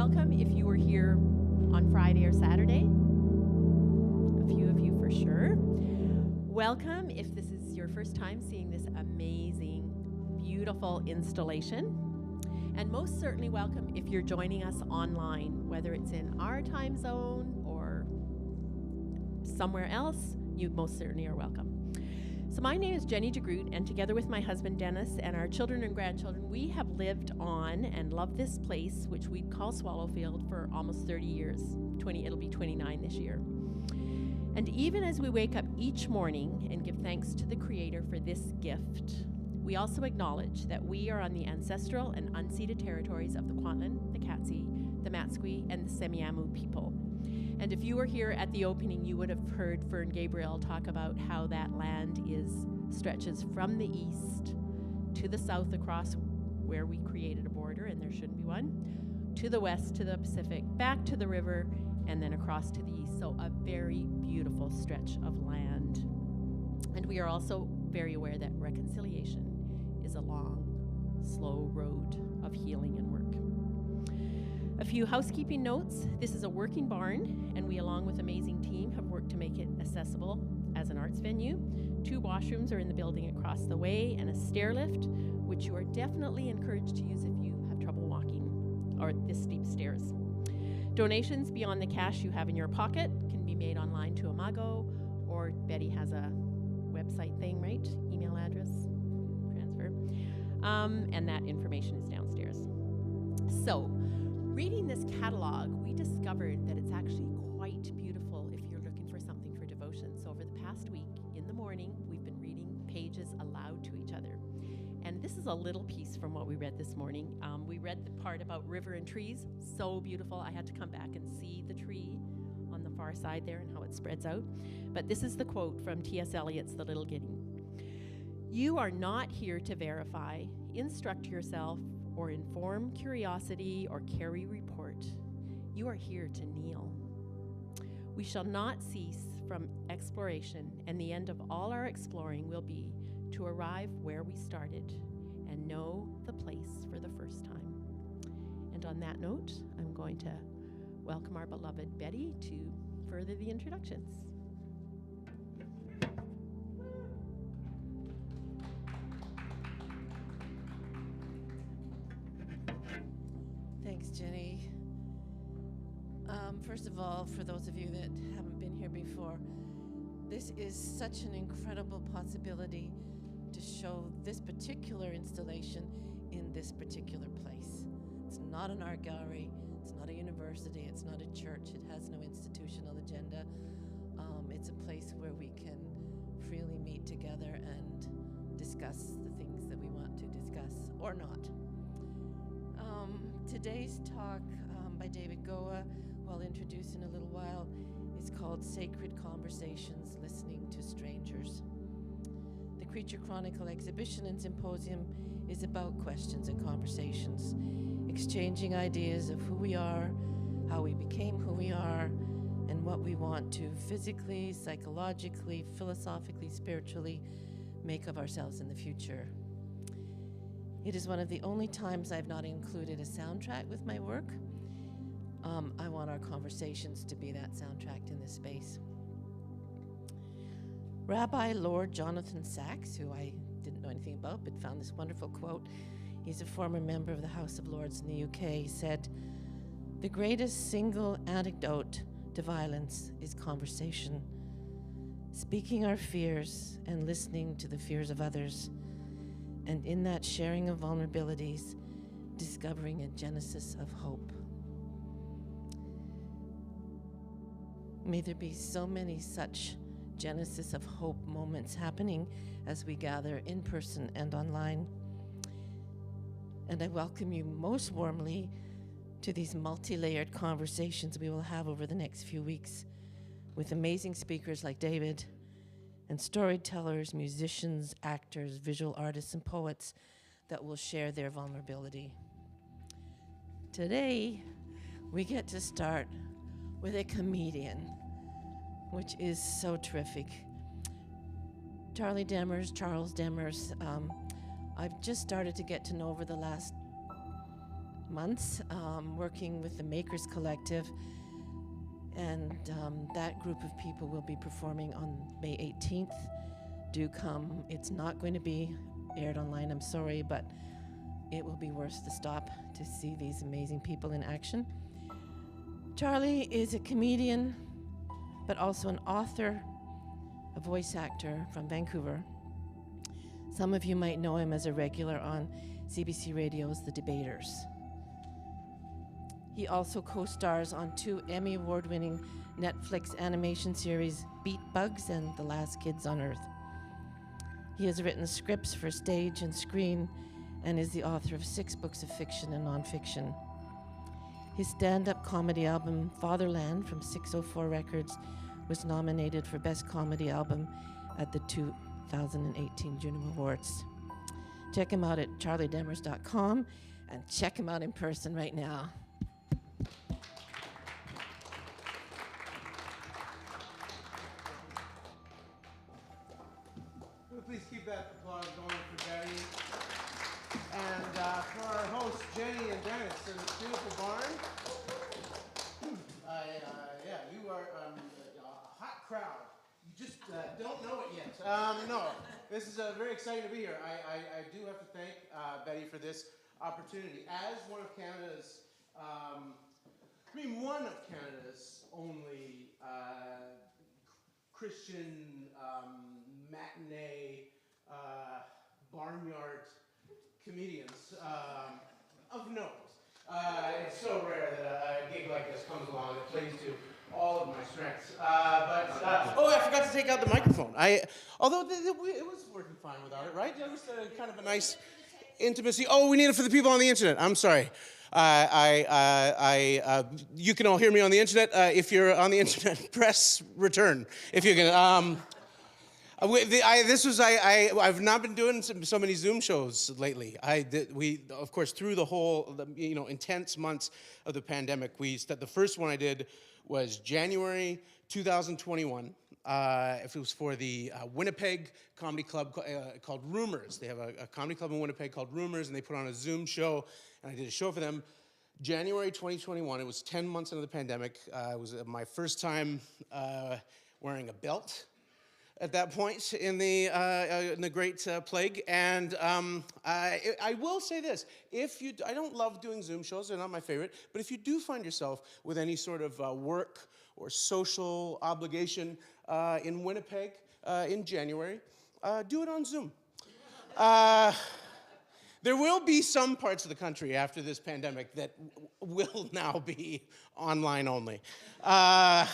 welcome if you were here on Friday or Saturday. A few of you for sure. Welcome if this is your first time seeing this amazing, beautiful installation. And most certainly welcome if you're joining us online, whether it's in our time zone or somewhere else, you most certainly are welcome. So my name is Jenny DeGroot, and together with my husband Dennis and our children and grandchildren, we have lived on and loved this place, which we call Swallowfield, for almost 30 years. It'll be 29 this year. And even as we wake up each morning and give thanks to the Creator for this gift, we also acknowledge that we are on the ancestral and unceded territories of the Kwantlen, the Katzie, the Matsqui, and the Semiahmoo people. And if you were here at the opening, you would have heard Fern Gabriel talk about how that land stretches from the east to the south across where we created a border, and there shouldn't be one, to the west to the Pacific, back to the river, and then across to the east. So a very beautiful stretch of land. And we are also very aware that reconciliation is a long, slow road of healing and work. A few housekeeping notes. This is a working barn, and we, along with an amazing team, have worked to make it accessible as an arts venue. 2 washrooms are in the building across the way, and a stair lift, which you are definitely encouraged to use if you have trouble walking or this steep stairs. Donations beyond the cash you have in your pocket can be made online to Imago, or Betty has a website thing, right? Email address, transfer. And that information is downstairs. So, reading this catalog, we discovered that it's actually quite beautiful if you're looking for something for devotion. So over the past week, in the morning, we've been reading pages aloud to each other. And this is a little piece from what we read this morning. We read the part about river and trees. So beautiful. I had to come back and see the tree on the far side there and how it spreads out. But this is the quote from T.S. Eliot's The Little Guinea. "You are not here to verify, instruct yourself, or inform curiosity, or carry report. You are here to kneel. We shall not cease from exploration, and the end of all our exploring will be to arrive where we started and know the place for the first time." And on that note, I'm going to welcome our beloved Betty to further the introductions. Thanks, Jenny. First of all, for those of you that haven't been here before, this is such an incredible possibility to show this particular installation in this particular place. It's not an art gallery, it's not a university, it's not a church, it has no institutional agenda. It's a place where we can freely meet together and discuss the things that we want to discuss, or not. Today's talk by David Goa, who I'll introduce in a little while, is called Sacred Conversations, Listening to Strangers. The Creature Chronicle exhibition and symposium is about questions and conversations, exchanging ideas of who we are, how we became who we are, and what we want to physically, psychologically, philosophically, spiritually make of ourselves in the future. It is one of the only times I've not included a soundtrack with my work. I want our conversations to be that soundtrack in this space. Rabbi Lord Jonathan Sacks, who I didn't know anything about but found this wonderful quote, he's a former member of the House of Lords in the UK, said, "The greatest single antidote to violence is conversation, speaking our fears and listening to the fears of others, and in that sharing of vulnerabilities, discovering a genesis of hope." May there be so many such genesis of hope moments happening as we gather in person and online. And I welcome you most warmly to these multi-layered conversations we will have over the next few weeks with amazing speakers like David, and storytellers, musicians, actors, visual artists, and poets that will share their vulnerability. Today, we get to start with a comedian, which is so terrific. Charles Demers, I've just started to get to know over the last months, working with the Makers Collective. And that group of people will be performing on May 18th. Do come. It's not going to be aired online, I'm sorry, but it will be worth the stop to see these amazing people in action. Charlie is a comedian, but also an author, a voice actor from Vancouver. Some of you might know him as a regular on CBC Radio's The Debaters. He also co-stars on 2 Emmy Award-winning Netflix animation series, Beat Bugs and The Last Kids on Earth. He has written scripts for stage and screen and is the author of 6 books of fiction and nonfiction. His stand-up comedy album, Fatherland, from 604 Records, was nominated for Best Comedy Album at the 2018 Juno Awards. Check him out at charliedemers.com and check him out in person right now. Please keep that applause going for Betty. And for our hosts, Jenny and Dennis, in this beautiful barn. Yeah, you are a hot crowd. You just don't know it yet. No, this is very exciting to be here. I do have to thank Betty for this opportunity. As one of Canada's, one of Canada's only Christian matinee barnyard comedians of note. It's so rare that a gig like this comes along that plays to all of my strengths. Oh, I forgot to take out the microphone. Although it was working fine without it, right? It was kind of a nice intimacy. Oh, we need it for the people on the internet. I'm sorry. You can all hear me on the internet. If you're on the internet, press return. If you can. I've not been doing so many Zoom shows lately. We of course through the whole intense months of the pandemic. The first one I did was January 2021. If it was for the Winnipeg comedy club called Rumors. They have a comedy club in Winnipeg called Rumors, and they put on a Zoom show, and I did a show for them. January 2021. It was 10 months into the pandemic. It was my first time wearing a belt at that point in the Great Plague. And I will say this: I don't love doing Zoom shows; they're not my favorite. But if you do find yourself with any sort of work or social obligation in Winnipeg in January, do it on Zoom. There will be some parts of the country after this pandemic that will now be online only. At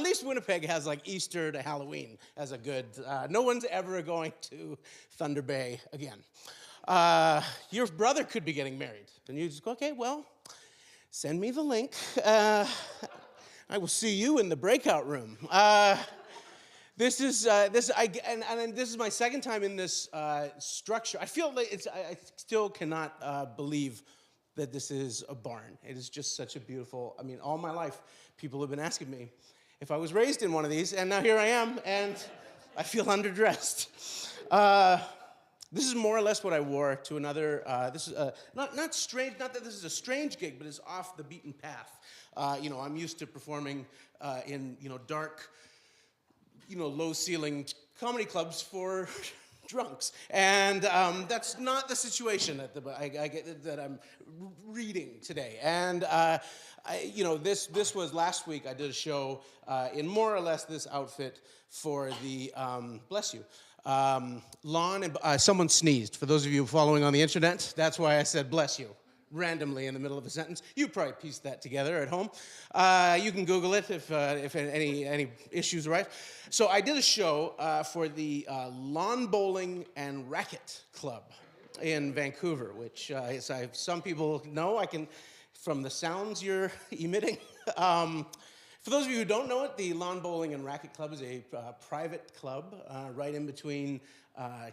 least Winnipeg has like Easter to Halloween as a good, no one's ever going to Thunder Bay again. Your brother could be getting married. And you just go, okay, well, send me the link. I will see you in the breakout room. This is my second time in this structure. I feel like I still cannot believe that this is a barn. It is just such a beautiful. All my life, people have been asking me if I was raised in one of these, and now here I am, and I feel underdressed. This is more or less what I wore to another. This is not strange. Not that this is a strange gig, but it's off the beaten path. I'm used to performing in dark, low-ceilinged comedy clubs for drunks, and that's not the situation that I'm reading today. And this was last week. I did a show in more or less this outfit for the bless you. Lawn and someone sneezed. For those of you following on the internet, that's why I said bless you randomly in the middle of a sentence. You probably pieced that together at home. You can Google it if any issues arise. So I did a show for the Lawn Bowling and Racquet Club in Vancouver, which some people know. From the sounds you're emitting. For those of you who don't know it, the Lawn Bowling and Racquet Club is a private club right in between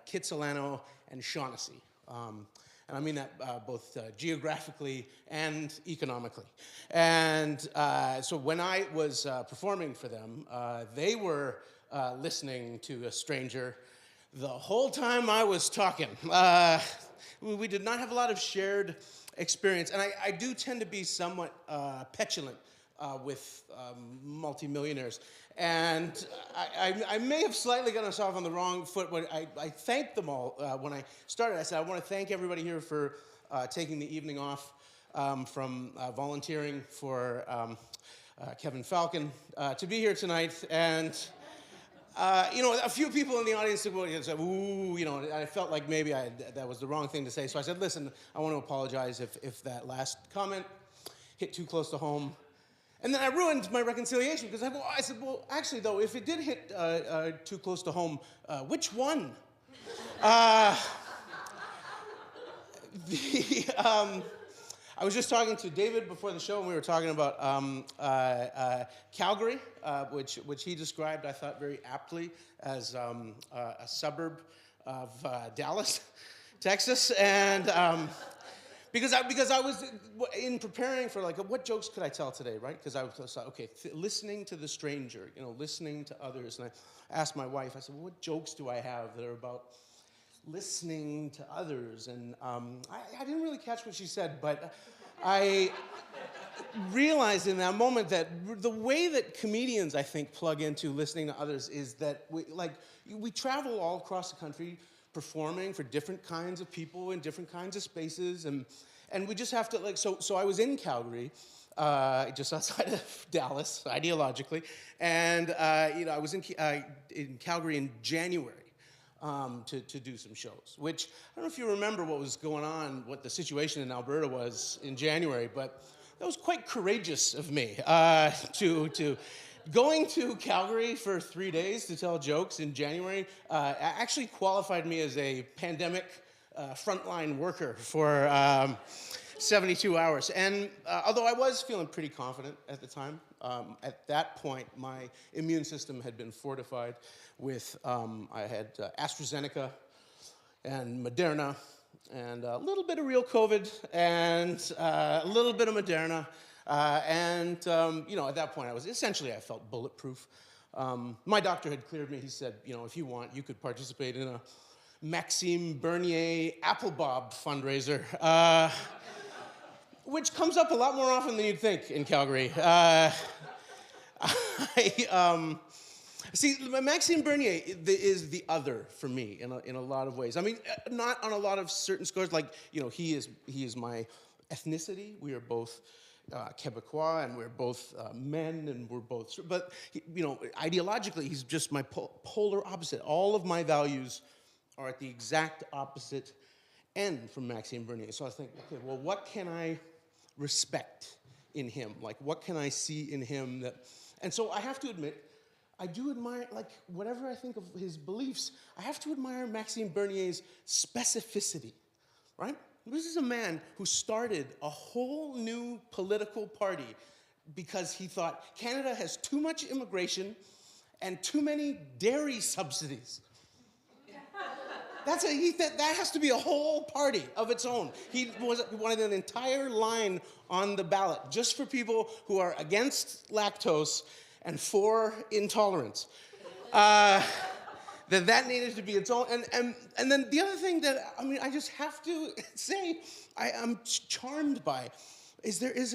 Kitsilano and Shaughnessy. And I mean that both geographically and economically. And so when I was performing for them, they were listening to a stranger the whole time I was talking. We did not have a lot of shared experience, and I do tend to be somewhat petulant with multimillionaires, and I may have slightly gotten us off on the wrong foot when I thanked them all when I started. I said, I want to thank everybody here for taking the evening off from volunteering for Kevin Falcon to be here tonight, and a few people in the audience said, ooh, I felt like maybe that was the wrong thing to say. So I said, listen, I want to apologize if that last comment hit too close to home. And then I ruined my reconciliation because I said, well, actually, though, if it did hit too close to home, which one? I was just talking to David before the show, and we were talking about Calgary, which he described, I thought, very aptly as a suburb of Dallas, Texas, and because I was in preparing for what jokes could I tell today, right? Because I was okay, listening to the stranger, listening to others, and I asked my wife, I said, well, what jokes do I have that are about listening to others? And I didn't really catch what she said, but I realized in that moment that the way that comedians, I think, plug into listening to others is that we travel all across the country performing for different kinds of people in different kinds of spaces, and we just have to so I was in Calgary, just outside of Dallas, ideologically, and I was in Calgary in January. To do some shows, which I don't know if you remember what was going on, what the situation in Alberta was in January, but that was quite courageous of me to going to Calgary for 3 days to tell jokes in January. Actually qualified me as a pandemic frontline worker for 72 hours. And although I was feeling pretty confident at the time, at that point, my immune system had been fortified with, I had AstraZeneca and Moderna and a little bit of real COVID and a little bit of Moderna. At that point, I felt bulletproof. My doctor had cleared me. He said, if you want, you could participate in a Maxime Bernier Applebob fundraiser, which comes up a lot more often than you'd think in Calgary. See, Maxime Bernier is the other for me in a lot of ways. I mean, not on a lot of certain scores. He is my ethnicity. We are both Quebecois, and we're both men, and we're both. But ideologically, he's just my polar opposite. All of my values are at the exact opposite end from Maxime Bernier. So I think, okay, well, what can I respect in him? What can I see in him that? And so I have to admit, I do admire, whatever I think of his beliefs, I have to admire Maxime Bernier's specificity, right? This is a man who started a whole new political party because he thought Canada has too much immigration and too many dairy subsidies. That has to be a whole party of its own. He wanted an entire line on the ballot just for people who are against lactose and for intolerance. That needed to be its own. And then the other thing that, I just have to say I'm charmed by is there's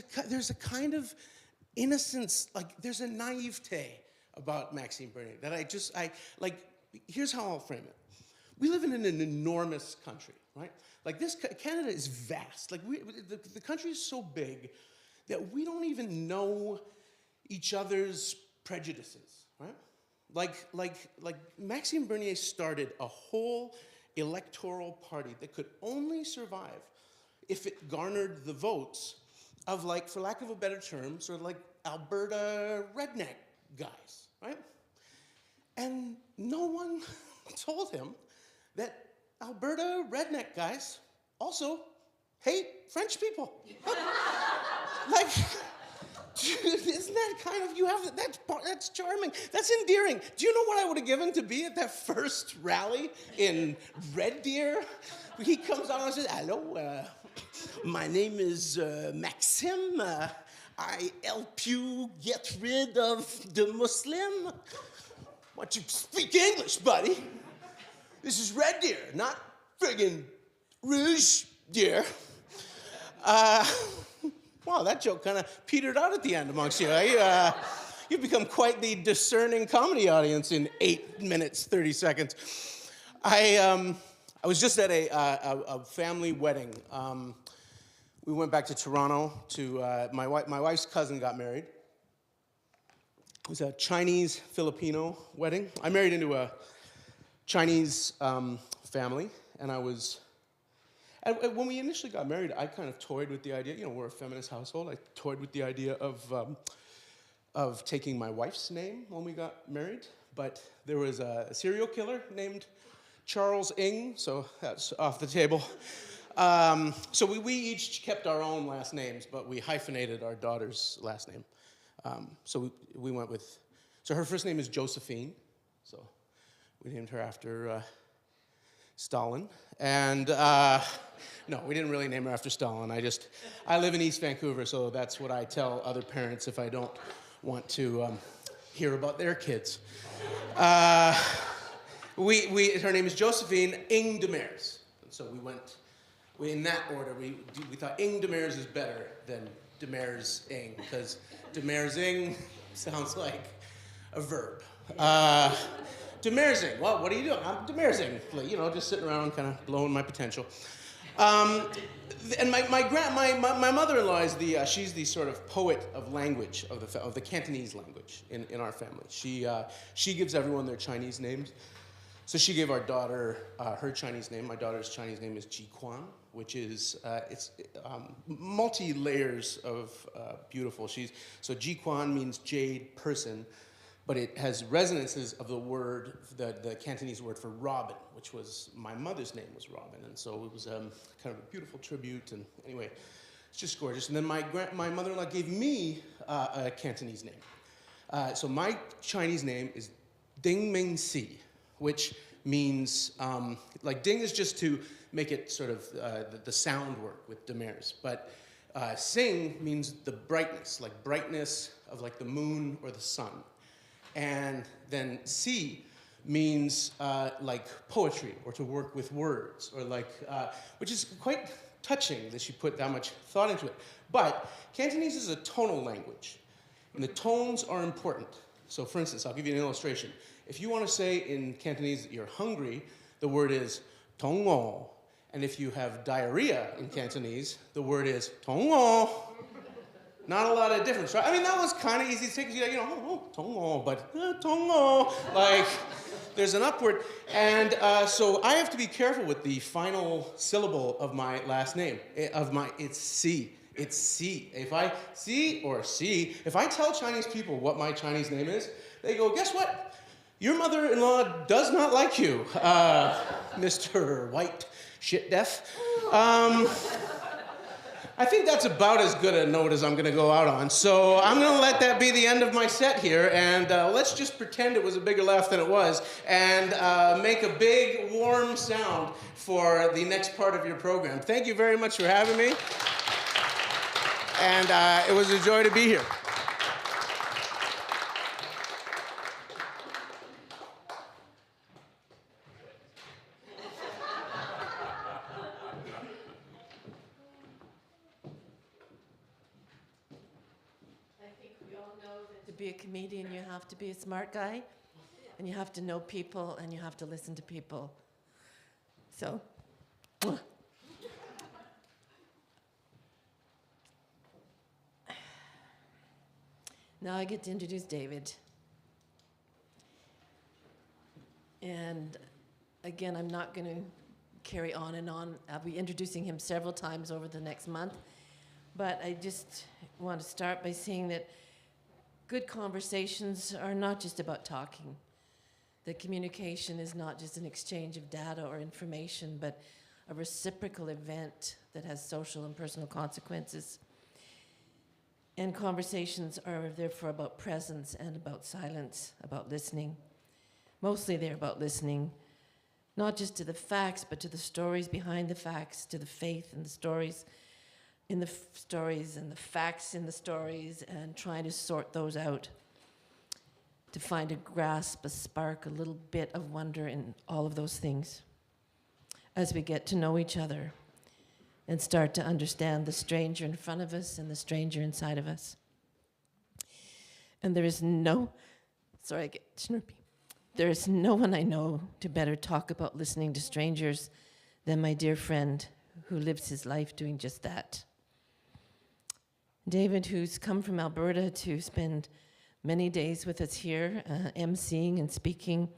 a kind of innocence, there's a naivete about Maxime Bernier that here's how I'll frame it. We live in an enormous country, right? Canada is vast. The country is so big that we don't even know each other's prejudices, right? Maxime Bernier started a whole electoral party that could only survive if it garnered the votes of, for lack of a better term, sort of Alberta redneck guys, right? And no one told him that Alberta redneck guys also hate French people. Isn't that kind of, that's charming, that's endearing. Do you know what I would have given to be at that first rally in Red Deer? He comes on and says, hello, my name is Maxime. I help you get rid of the Muslim. Why don't you speak English, buddy? This is Red Deer, not friggin' Rouge Deer. Wow, that joke kind of petered out at the end amongst you. You've become quite the discerning comedy audience in 8 minutes, 30 seconds. I was just at a family wedding. We went back to Toronto to my wife's cousin got married. It was a Chinese-Filipino wedding. I married into a Chinese family, and when we initially got married, I kind of toyed with the idea, we're a feminist household, I toyed with the idea of taking my wife's name when we got married, but there was a serial killer named Charles Ng, so that's off the table. So we each kept our own last names, but we hyphenated our daughter's last name. So we went with, so her first name is Josephine, so we named her after Stalin. And no, we didn't really name her after Stalin. I live in East Vancouver, so that's what I tell other parents if I don't want to hear about their kids. Her name is Josephine Ng Demers. And so in that order, we thought Ng Demers is better than Demers Ng, because Demers Ng sounds like a verb. Demersing. Well, what are you doing? I'm demersing. Just sitting around, kind of blowing my potential. And my mother-in-law is she's the sort of poet of language of the Cantonese language in our family. She gives everyone their Chinese names. So she gave our daughter her Chinese name. My daughter's Chinese name is Ji Quan, which is it's multi-layers of beautiful. So Ji Quan means jade person. But it has resonances of the word, the Cantonese word for robin, which was, my mother's name was Robin. And so it was kind of a beautiful tribute. And anyway, it's just gorgeous. And then my mother-in-law gave me a Cantonese name. So my Chinese name is Ding Ming Si, which means, Ding is just to make it sort of the sound work with Demers. But Sing means the brightness, like brightness of like the moon or the sun. And then Si means like poetry or to work with words, or which is quite touching that she put that much thought into it. But Cantonese is a tonal language, and the tones are important. So for instance, I'll give you an illustration. If you want to say in Cantonese that you're hungry, the word is tong ngo. And if you have diarrhea in Cantonese, the word is tong ngo. Not a lot of difference, right? I mean, that was kind of easy to take, tongo, but tongo, there's an upward. And so I have to be careful with the final syllable of my last name, it's Si. It's Si. If I tell Chinese people what my Chinese name is, they go, guess what? Your mother-in-law does not like you, Mr. White Shit Deaf. I think that's about as good a note as I'm going to go out on. So I'm going to let that be the end of my set here, and let's just pretend it was a bigger laugh than it was, and make a big, warm sound for the next part of your program. Thank you very much for having me, and it was a joy to be here. To be a comedian, you have to be a smart guy, and you have to know people, and you have to listen to people. So, now I get to introduce David. And again, I'm not going to carry on and on. I'll be introducing him several times over the next month. But I just want to start by saying that good conversations are not just about talking. That communication is not just an exchange of data or information, but a reciprocal event that has social and personal consequences. And conversations are therefore about presence and about silence, about listening. Mostly they're about listening, not just to the facts, but to the stories behind the facts, to the faith in the stories, in the stories and the facts in the stories, and trying to sort those out, to find a grasp, a spark, a little bit of wonder in all of those things as we get to know each other. and start to understand the stranger in front of us and the stranger inside of us. And there is no, sorry, I get snurpy. There is no one I know to better talk about listening to strangers than my dear friend who lives his life doing just that. David, who's come from Alberta to spend many days with us here, emceeing and speaking,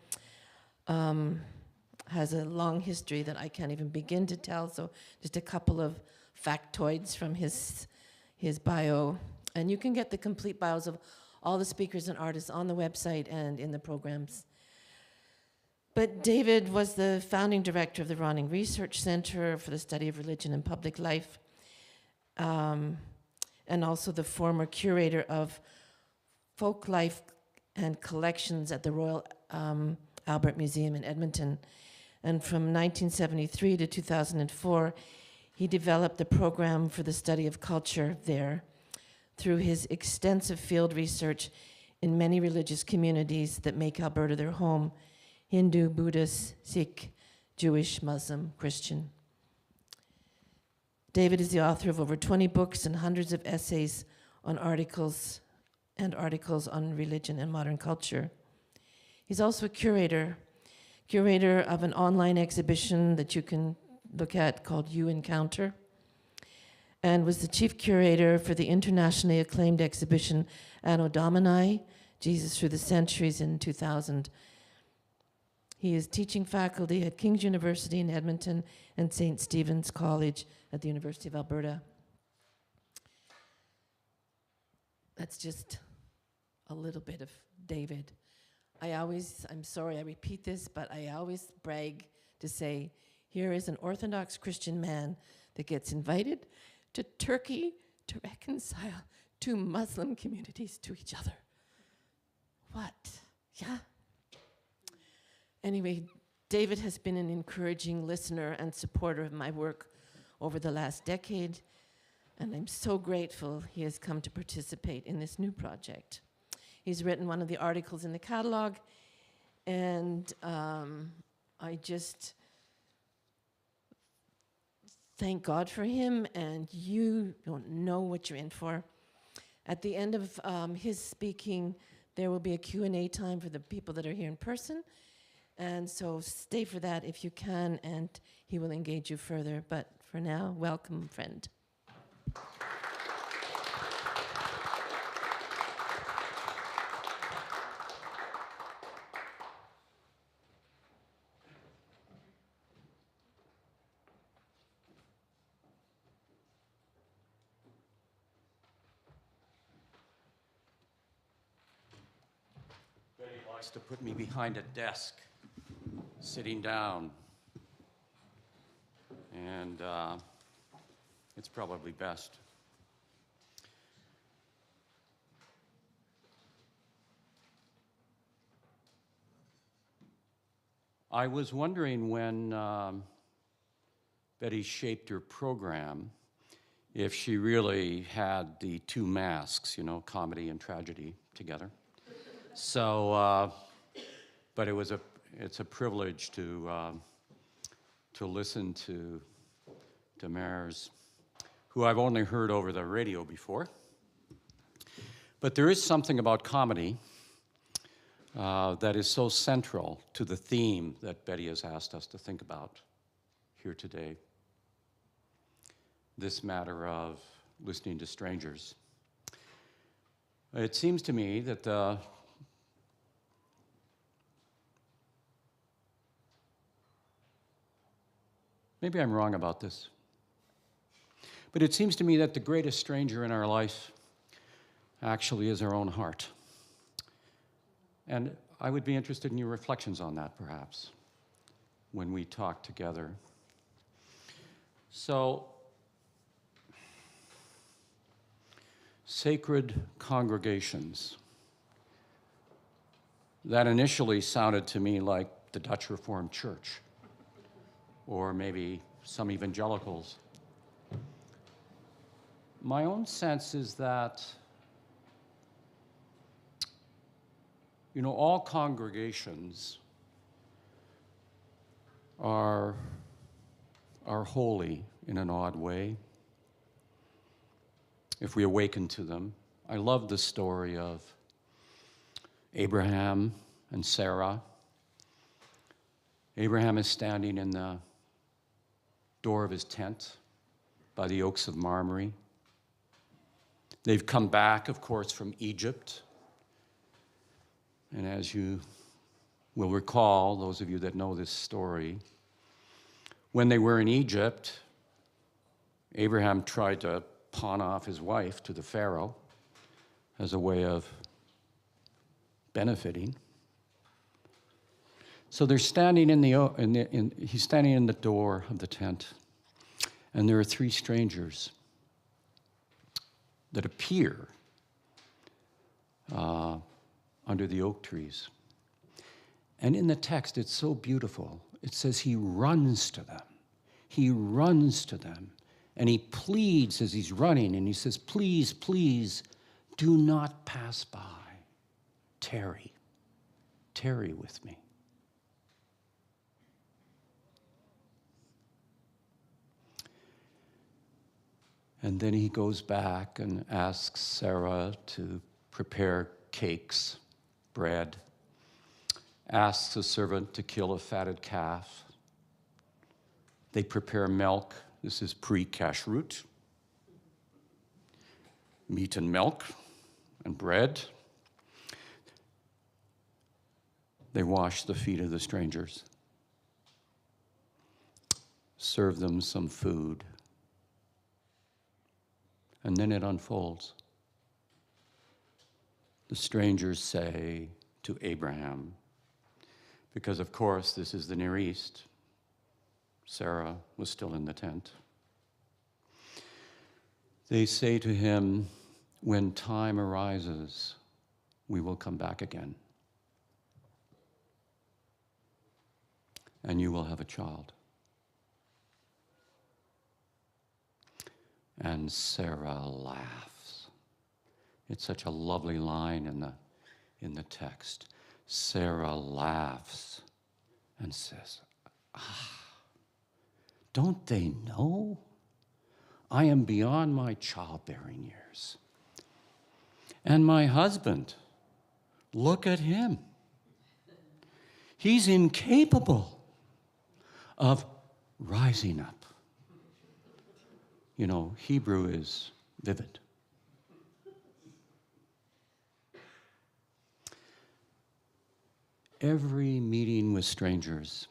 has a long history that I can't even begin to tell, so just a couple of factoids from his bio. And you can get the complete bios of all the speakers and artists on the website and in the programs. But David was the founding director of the Ronning Research Center for the Study of Religion and Public Life, and also the former curator of folk life and collections at the Royal Albert Museum in Edmonton. And from 1973 to 2004, he developed the program for the study of culture there through his extensive field research in many religious communities that make Alberta their home: Hindu, Buddhist, Sikh, Jewish, Muslim, Christian. David is the author of over 20 books and hundreds of essays on articles on religion and modern culture. He's also a curator of an online exhibition that you can look at called You Encounter, and was the chief curator for the internationally acclaimed exhibition Anno Domini, Jesus Through the Centuries, in 2000. He is teaching faculty at King's University in Edmonton and St. Stephen's College at the University of Alberta. That's just a little bit of David. I'm sorry I repeat this, but I always brag to say, here is an Orthodox Christian man that gets invited to Turkey to reconcile two Muslim communities to each other. What? Yeah. Anyway, David has been an encouraging listener and supporter of my work over the last decade, and I'm so grateful he has come to participate in this new project. He's written one of the articles in the catalog, and I just thank God for him, and you don't know what you're in for. At the end of his speaking, there will be a Q&A time for the people that are here in person, and so stay for that if you can, and he will engage you further. But for now, welcome, friend. Betty likes to put me behind a desk, sitting down. And it's probably best. I was wondering when Betty shaped her program if she really had the two masks, you know, comedy and tragedy together. So, but it's a privilege to listen to Demers, who I've only heard over the radio before. But there is something about comedy that is so central to the theme that Betty has asked us to think about here today. This matter of listening to strangers. It seems to me that maybe I'm wrong about this, but it seems to me that the greatest stranger in our life actually is our own heart. And I would be interested in your reflections on that, perhaps, when we talk together. So, sacred congregations. That initially sounded to me like the Dutch Reformed Church, or maybe some evangelicals. My own sense is that, you know, all congregations are holy in an odd way if we awaken to them. I love the story of Abraham and Sarah. Abraham is standing in the door of his tent by the Oaks of Marmara. They've come back, of course, from Egypt. And as you will recall, those of you that know this story, when they were in Egypt, Abraham tried to pawn off his wife to the Pharaoh as a way of benefiting. So they're standing he's standing in the door of the tent, and there are three strangers that appear under the oak trees. And in the text, it's so beautiful. It says he runs to them. He runs to them, and he pleads as he's running, and he says, please, please, do not pass by. Tarry with me. And then he goes back and asks Sarah to prepare cakes, bread, asks a servant to kill a fatted calf. They prepare milk. This is pre-kashrut. Meat and milk and bread. They wash the feet of the strangers, serve them some food. And then it unfolds. The strangers say to Abraham, because of course this is the Near East, Sarah was still in the tent. They say to him, when time arises, we will come back again. And you will have a child. And Sarah laughs. It's such a lovely line in the text. Sarah laughs and says, don't they know? I am beyond my childbearing years. And my husband, look at him. He's incapable of rising up. You know, Hebrew is vivid. Every meeting with strangers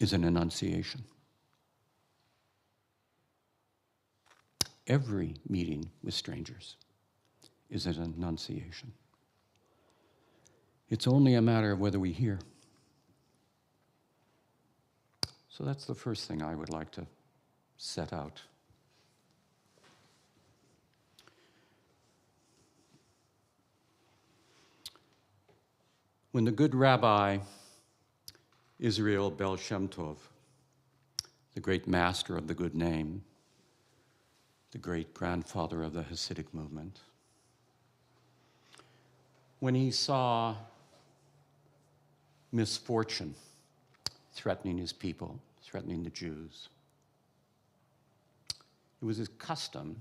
is an annunciation. Every meeting with strangers is an annunciation. It's only a matter of whether we hear. So that's the first thing I would like to set out. When the good Rabbi Israel Bel Shem Tov, the great master of the good name, the great grandfather of the Hasidic movement, when he saw misfortune threatening his people, threatening the Jews, it was his custom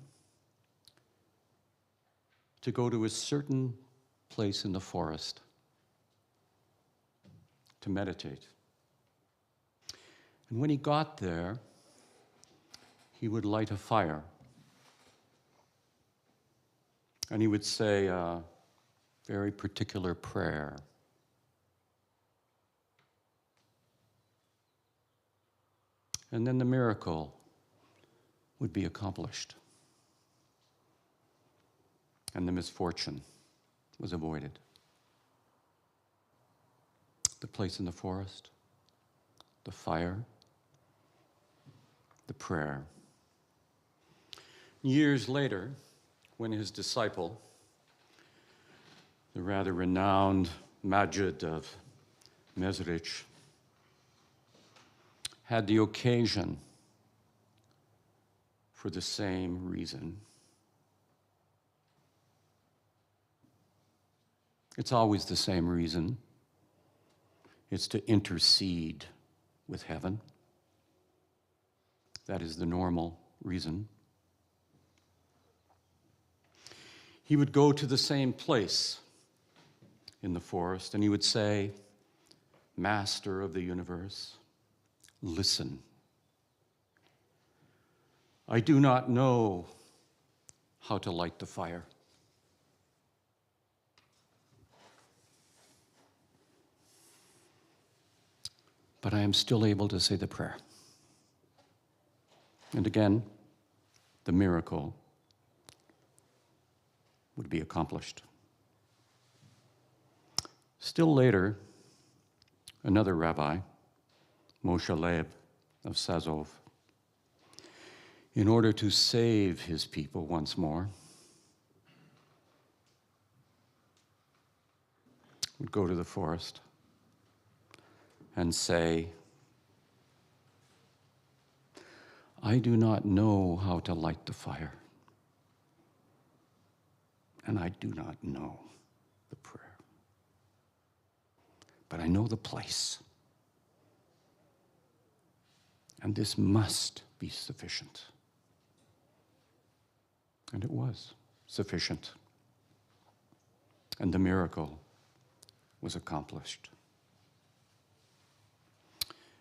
to go to a certain place in the forest to meditate. And when he got there, he would light a fire. And he would say a very particular prayer. And then the miracle would be accomplished. And the misfortune was avoided. The place in the forest, the fire, the prayer. Years later, when his disciple, the rather renowned Majid of Mezrich, had the occasion for the same reason. It's always the same reason. It's to intercede with heaven, That is the normal reason. He would go to the same place in the forest and he would say, Master of the universe, listen. I do not know how to light the fire. But I am still able to say the prayer. And again, the miracle would be accomplished. Still later, another rabbi, Moshe Leib of Sazov, in order to save his people once more, would go to the forest and say, I do not know how to light the fire, and I do not know the prayer, but I know the place, and this must be sufficient. And it was sufficient, and the miracle was accomplished.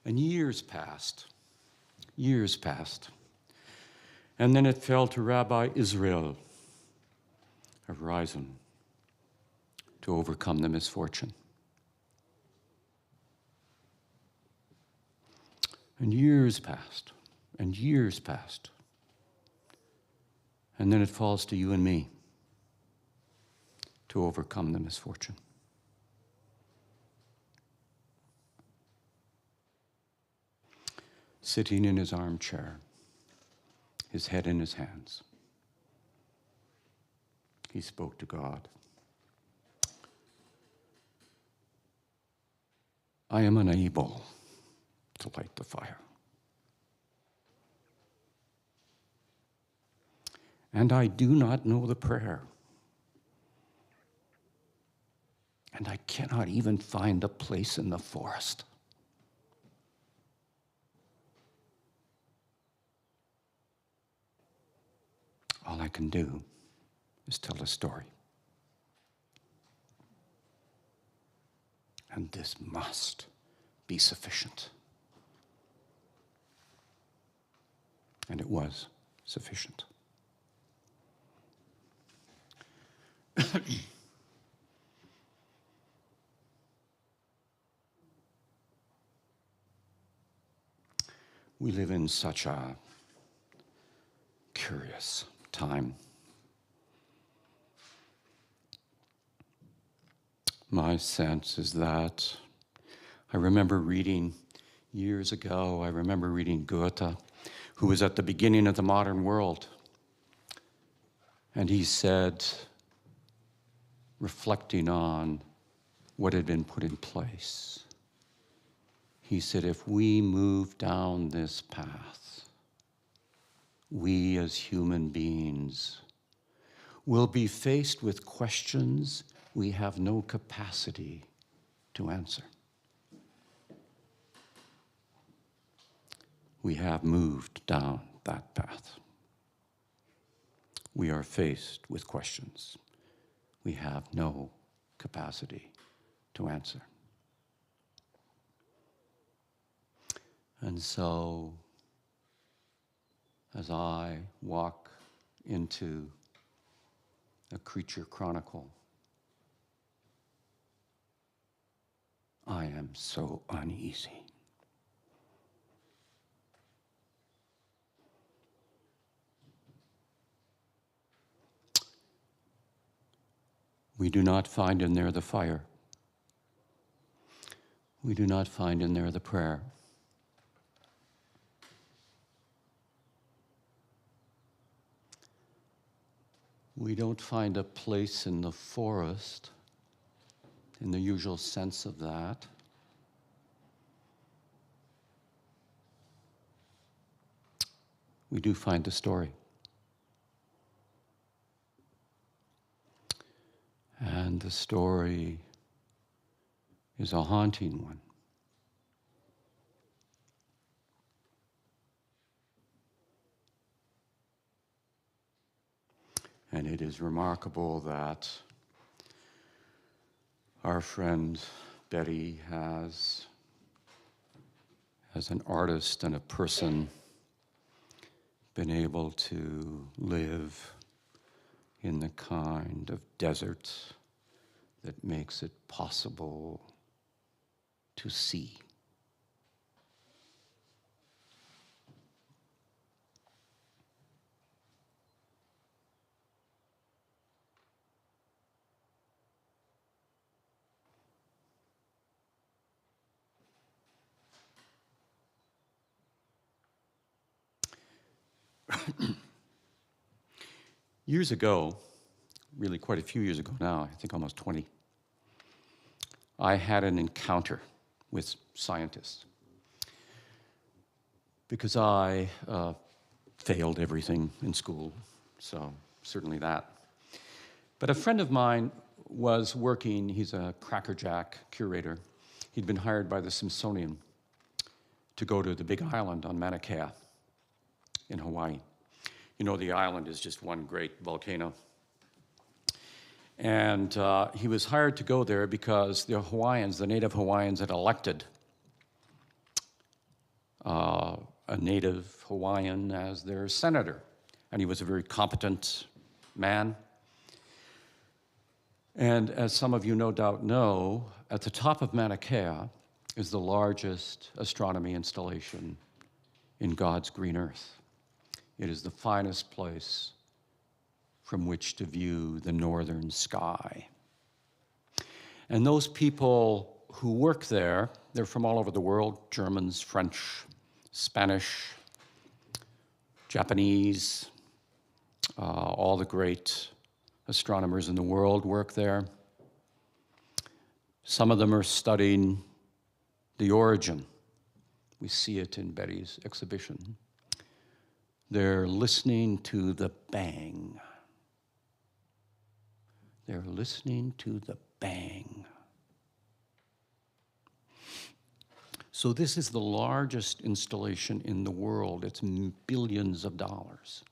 And years passed, and then it fell to Rabbi Israel of Ryzen to overcome the misfortune. And years passed, and then it falls to you and me to overcome the misfortune. Sitting in his armchair, his head in his hands, he spoke to God. I am unable to light the fire. And I do not know the prayer. And I cannot even find a place in the forest. All I can do is tell a story. And this must be sufficient. And it was sufficient. We live in such a curious time. My sense is that I remember reading years ago, Goethe, who was at the beginning of the modern world. And he said, reflecting on what had been put in place, he said, if we move down this path, we as human beings will be faced with questions we have no capacity to answer. We have moved down that path. We are faced with questions we have no capacity to answer. And so, as I walk into A Creature Chronicle, I am so uneasy. We do not find in there the fire. We do not find in there the prayer. We don't find a place in the forest in the usual sense of that. We do find a story. And the story is a haunting one. And it is remarkable that our friend Betty has, as an artist and a person, been able to live in the kind of desert that makes it possible to see. Years ago, really quite a few years ago now, I think almost 20, I had an encounter with scientists because I failed everything in school, so certainly that. But a friend of mine was working, he's a crackerjack curator. He'd been hired by the Smithsonian to go to the Big Island on Mauna Kea in Hawaii. You know, the island is just one great volcano. And he was hired to go there because the Hawaiians, the native Hawaiians, had elected a native Hawaiian as their senator. And he was a very competent man. And as some of you no doubt know, at the top of Mauna Kea is the largest astronomy installation in God's green earth. It is the finest place from which to view the northern sky. And those people who work there, they're from all over the world, Germans, French, Spanish, Japanese, all the great astronomers in the world work there. Some of them are studying the origin. We see it in Betty's exhibition. They're listening to the bang. They're listening to the bang. So this is the largest installation in the world. It's billions of dollars.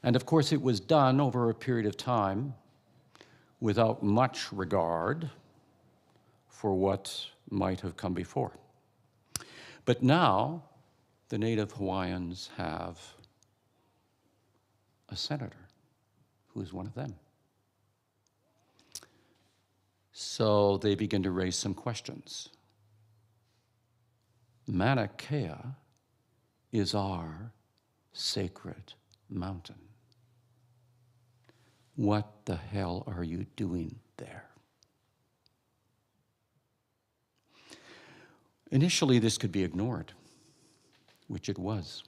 And of course, it was done over a period of time without much regard for what might have come before. But now, the native Hawaiians have a senator who is one of them. So they begin to raise some questions. Mauna Kea is our sacred mountain. What the hell are you doing there? Initially, this could be ignored, which it was.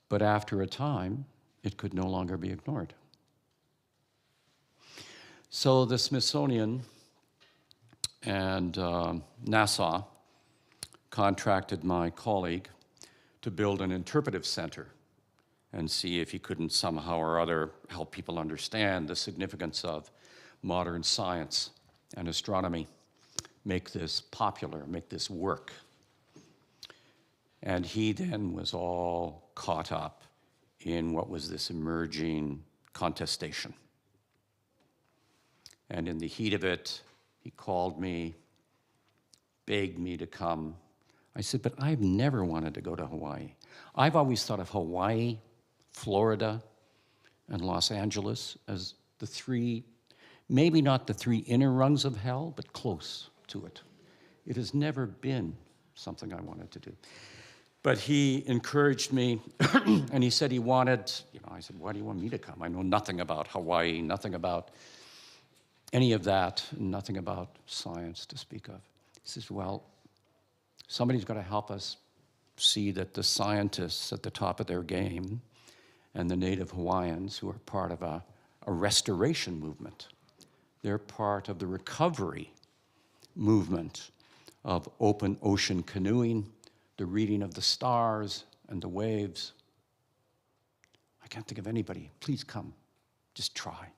But after a time, it could no longer be ignored. So the Smithsonian and NASA contracted my colleague to build an interpretive center and see if he couldn't somehow or other help people understand the significance of modern science and astronomy, make this popular, make this work. And he then was all caught up in what was this emerging contestation. And in the heat of it, he called me, begged me to come. I said, but I've never wanted to go to Hawaii. I've always thought of Hawaii, Florida, and Los Angeles as the three, maybe not the three inner rungs of hell, but close to it. It has never been something I wanted to do. But he encouraged me, and he said he wanted, I said, why do you want me to come? I know nothing about Hawaii, nothing about any of that, nothing about science to speak of. He says, well, somebody's got to help us see that the scientists at the top of their game and the native Hawaiians, who are part of a restoration movement, they're part of the recovery movement of open ocean canoeing, the reading of the stars and the waves. I can't think of anybody. Please come. Just try.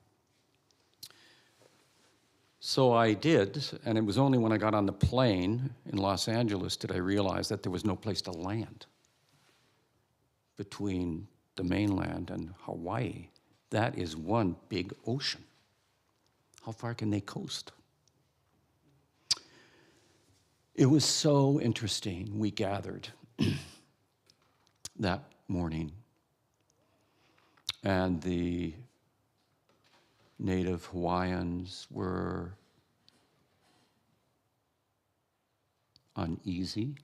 So I did, and it was only when I got on the plane in Los Angeles did I realize that there was no place to land between the mainland and Hawaii, that is one big ocean. How far can they coast? It was so interesting. We gathered that morning, and the native Hawaiians were uneasy.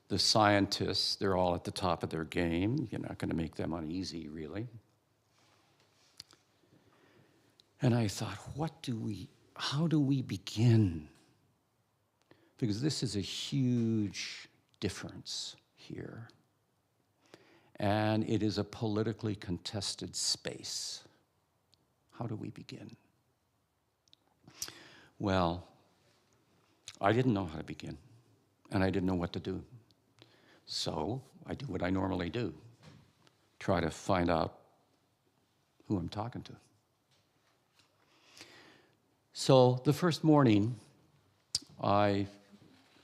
The scientists, they're all at the top of their game. You're not going to make them uneasy, really. And I thought, how do we begin? Because this is a huge difference here. And it is a politically contested space. How do we begin? Well, I didn't know how to begin, and I didn't know what to do. So I do what I normally do, try to find out who I'm talking to. So the first morning, I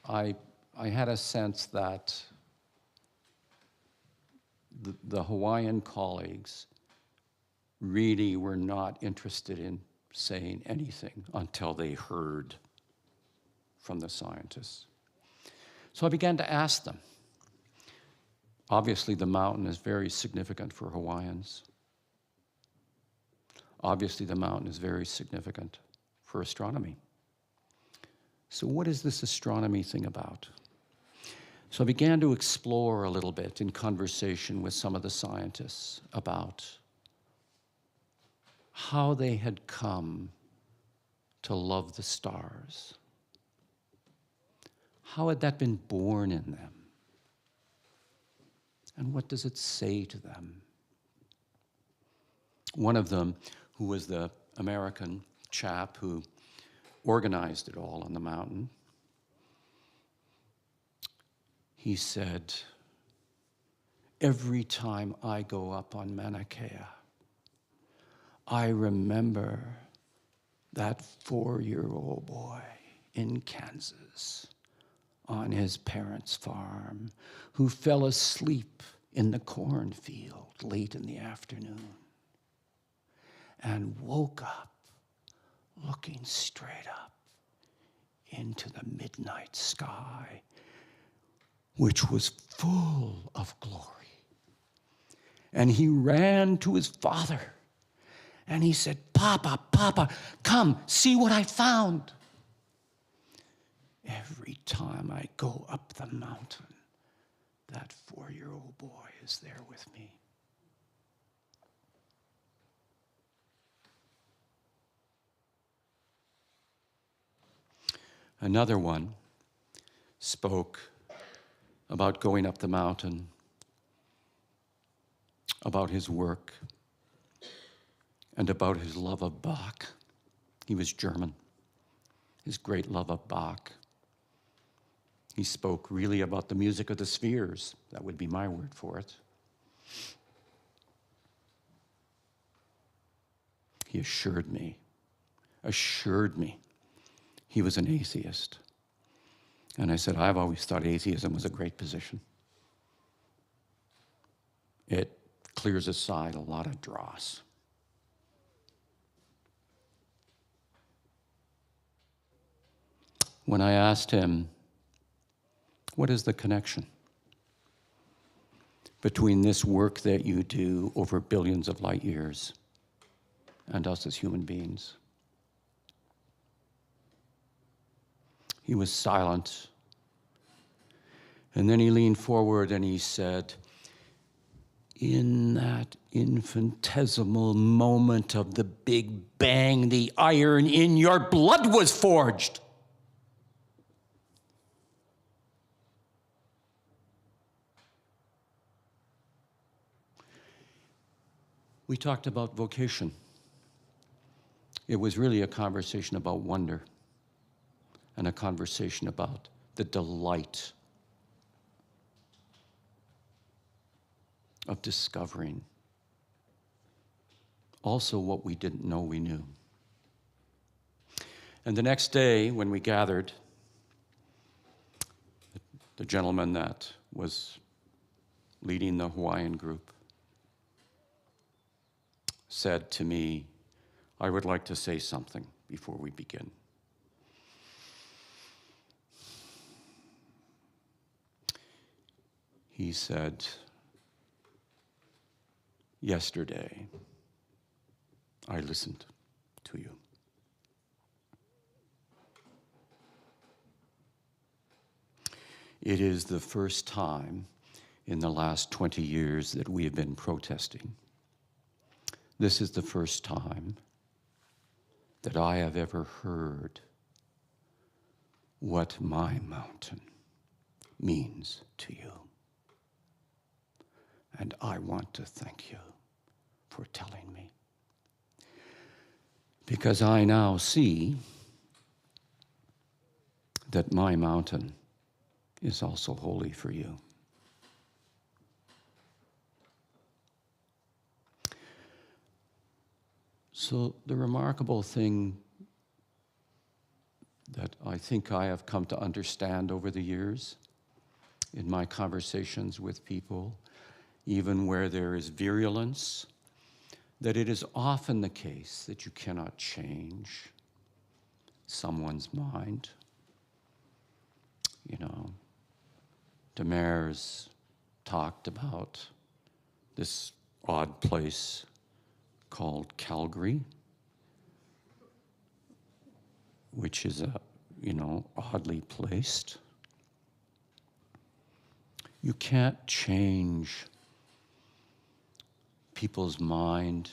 had a sense that the Hawaiian colleagues really were not interested in saying anything until they heard from the scientists. So I began to ask them. Obviously, the mountain is very significant for Hawaiians. Obviously, the mountain is very significant for astronomy. So what is this astronomy thing about? So I began to explore a little bit in conversation with some of the scientists about how they had come to love the stars. How had that been born in them? And what does it say to them? One of them, who was the American chap who organized it all on the mountain, he said, every time I go up on Mauna Kea, I remember that 4-year-old boy in Kansas on his parents' farm who fell asleep in the cornfield late in the afternoon and woke up looking straight up into the midnight sky, which was full of glory. And he ran to his father and he said, Papa, Papa, come, see what I found. Every time I go up the mountain, that 4-year-old boy is there with me. Another one spoke about going up the mountain, about his work, and about his love of Bach. He was German, his great love of Bach. He spoke really about the music of the spheres. That would be my word for it. He assured me he was an atheist. And I said, I've always thought atheism was a great position. It clears aside a lot of dross. When I asked him, what is the connection between this work that you do over billions of light years and us as human beings? He was silent. And then he leaned forward and he said, in that infinitesimal moment of the Big Bang, the iron in your blood was forged. We talked about vocation. It was really a conversation about wonder and a conversation about the delight of discovering also what we didn't know we knew. And the next day when we gathered, the gentleman that was leading the Hawaiian group, said to me, "I would like to say something before we begin." He said, "Yesterday, I listened to you. It is the first time in the last 20 years that we have been protesting. This is the first time that I have ever heard what my mountain means to you. And I want to thank you for telling me. Because I now see that my mountain is also holy for you." So the remarkable thing that I think I have come to understand over the years in my conversations with people, even where there is virulence, that it is often the case that you cannot change someone's mind. You know, Demers talked about this odd place called Calgary, which is oddly placed. You can't change people's mind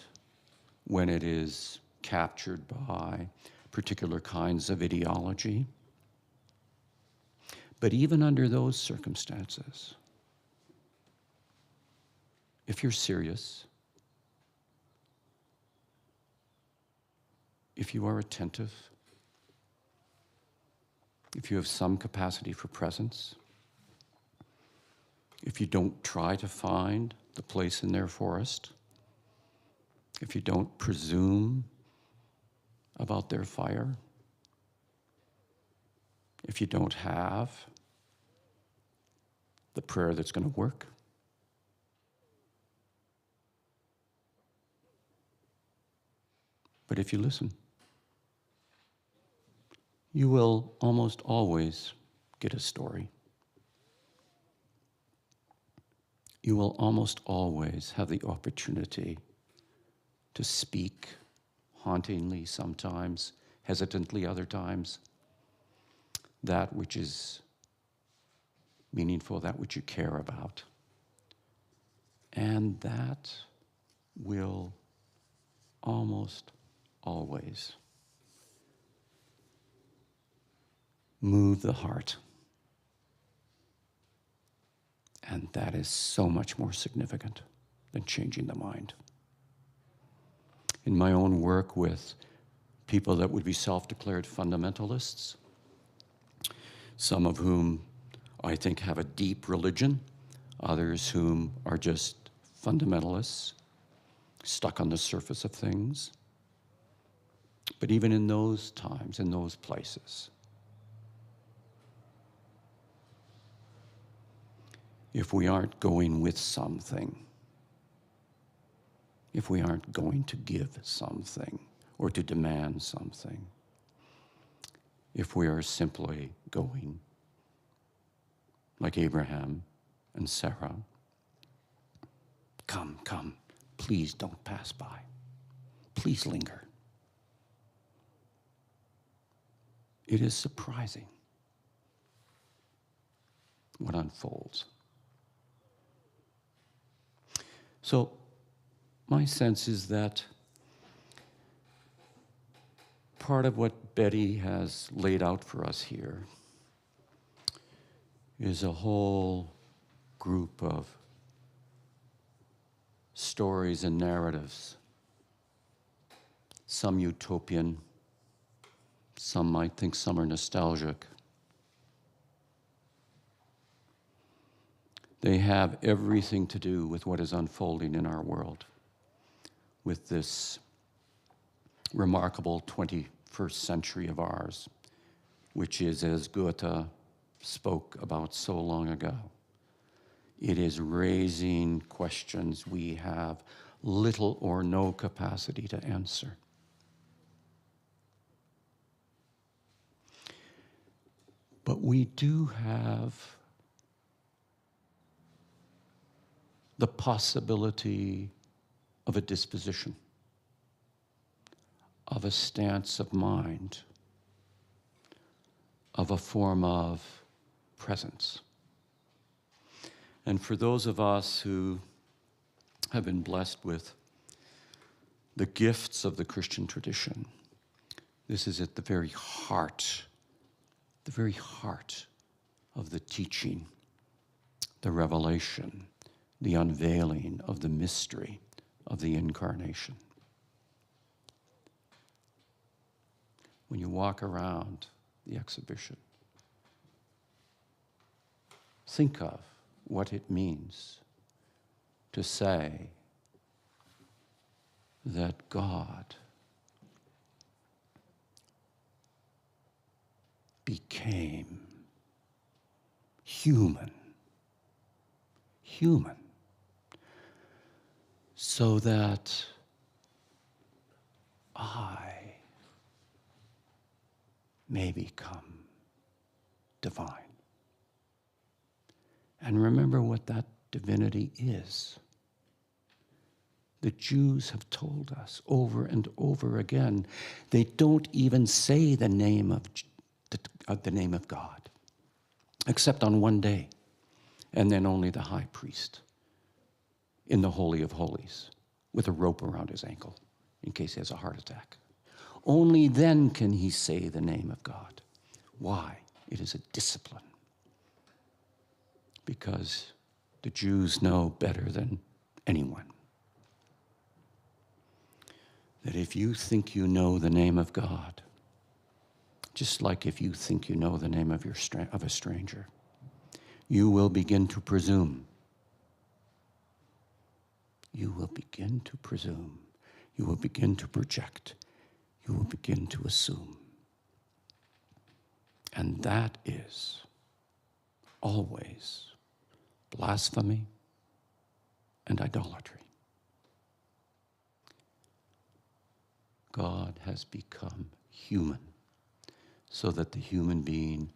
when it is captured by particular kinds of ideology. But even under those circumstances, if you're serious, if you are attentive, if you have some capacity for presence, if you don't try to find the place in their forest, if you don't presume about their fire, if you don't have the prayer that's going to work, but if you listen, you will almost always get a story. You will almost always have the opportunity to speak, hauntingly sometimes, hesitantly other times, that which is meaningful, that which you care about. And that will almost always move the heart. And that is so much more significant than changing the mind. In my own work with people that would be self-declared fundamentalists, some of whom I think have a deep religion, others whom are just fundamentalists, stuck on the surface of things. But even in those times, in those places, if we aren't going with something, if we aren't going to give something or to demand something, if we are simply going like Abraham and Sarah, come, come, please don't pass by. Please linger. It is surprising what unfolds. So my sense is that part of what Betty has laid out for us here is a whole group of stories and narratives, some utopian, some might think some are nostalgic. They have everything to do with what is unfolding in our world, with this remarkable 21st century of ours, which is, as Goethe spoke about so long ago, It is raising questions we have little or no capacity to answer. But we do have the possibility of a disposition, of a stance of mind, of a form of presence. And for those of us who have been blessed with the gifts of the Christian tradition, this is at the very heart of the teaching, the revelation, the unveiling of the mystery of the Incarnation. When you walk around the exhibition, think of what it means to say that God became human, so that I may become divine. And remember what that divinity is. The Jews have told us over and over again, they don't even say the name of God, except on one day, and then only the high priest in the Holy of Holies with a rope around his ankle in case he has a heart attack. Only then can he say the name of God. Why? It is a discipline. Because the Jews know better than anyone that if you think you know the name of God, just like if you think you know the name of a stranger, you will begin to presume. You will begin to presume. You will begin to project. You will begin to assume. And that is always blasphemy and idolatry. God has become human so that the human being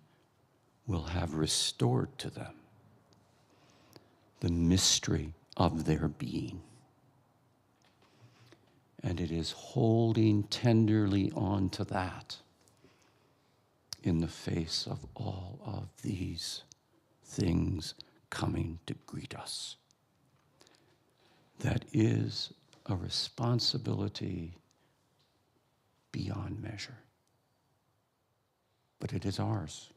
will have restored to them the mystery of their being. And it is holding tenderly on to that in the face of all of these things coming to greet us. That is a responsibility beyond measure. But it is ours.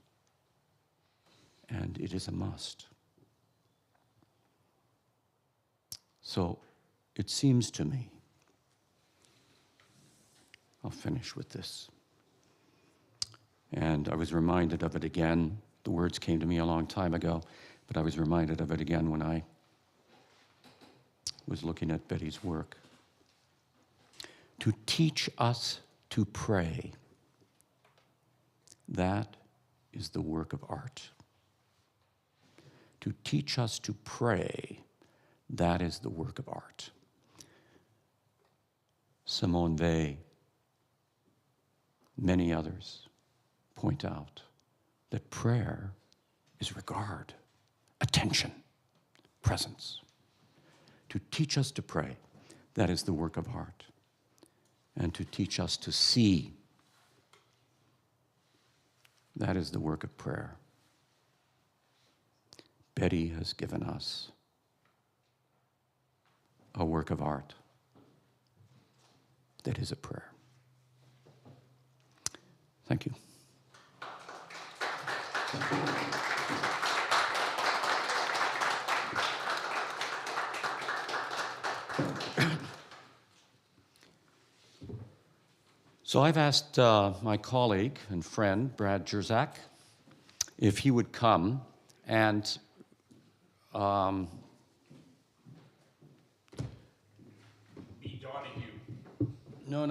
And it is a must. So it seems to me, I'll finish with this. And I was reminded of it again. The words came to me a long time ago, but I was reminded of it again when I was looking at Betty's work. To teach us to pray, that is the work of art. To teach us to pray, that is the work of art. Simone Weil, many others point out that prayer is regard, attention, presence. To teach us to pray, that is the work of art. And to teach us to see, that is the work of prayer. Betty has given us a work of art that is a prayer. Thank you. So I've asked my colleague and friend, Brad Jerzak, if he would come and Be Donahue. No.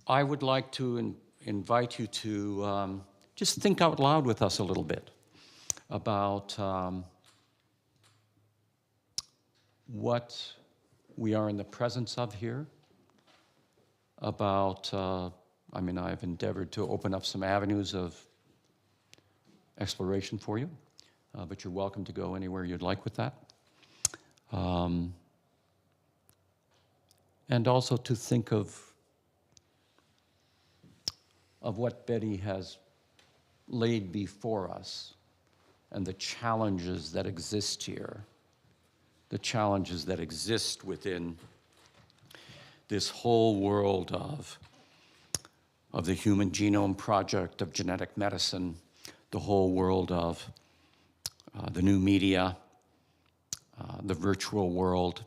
I would like to invite you to just think out loud with us a little bit about what we are in the presence of here, about, I've endeavored to open up some avenues of exploration for you, but you're welcome to go anywhere you'd like with that. And also to think of what Betty has laid before us and the challenges that exist here, the challenges that exist within this whole world of the Human Genome Project, of genetic medicine, the whole world of the new media, the virtual world,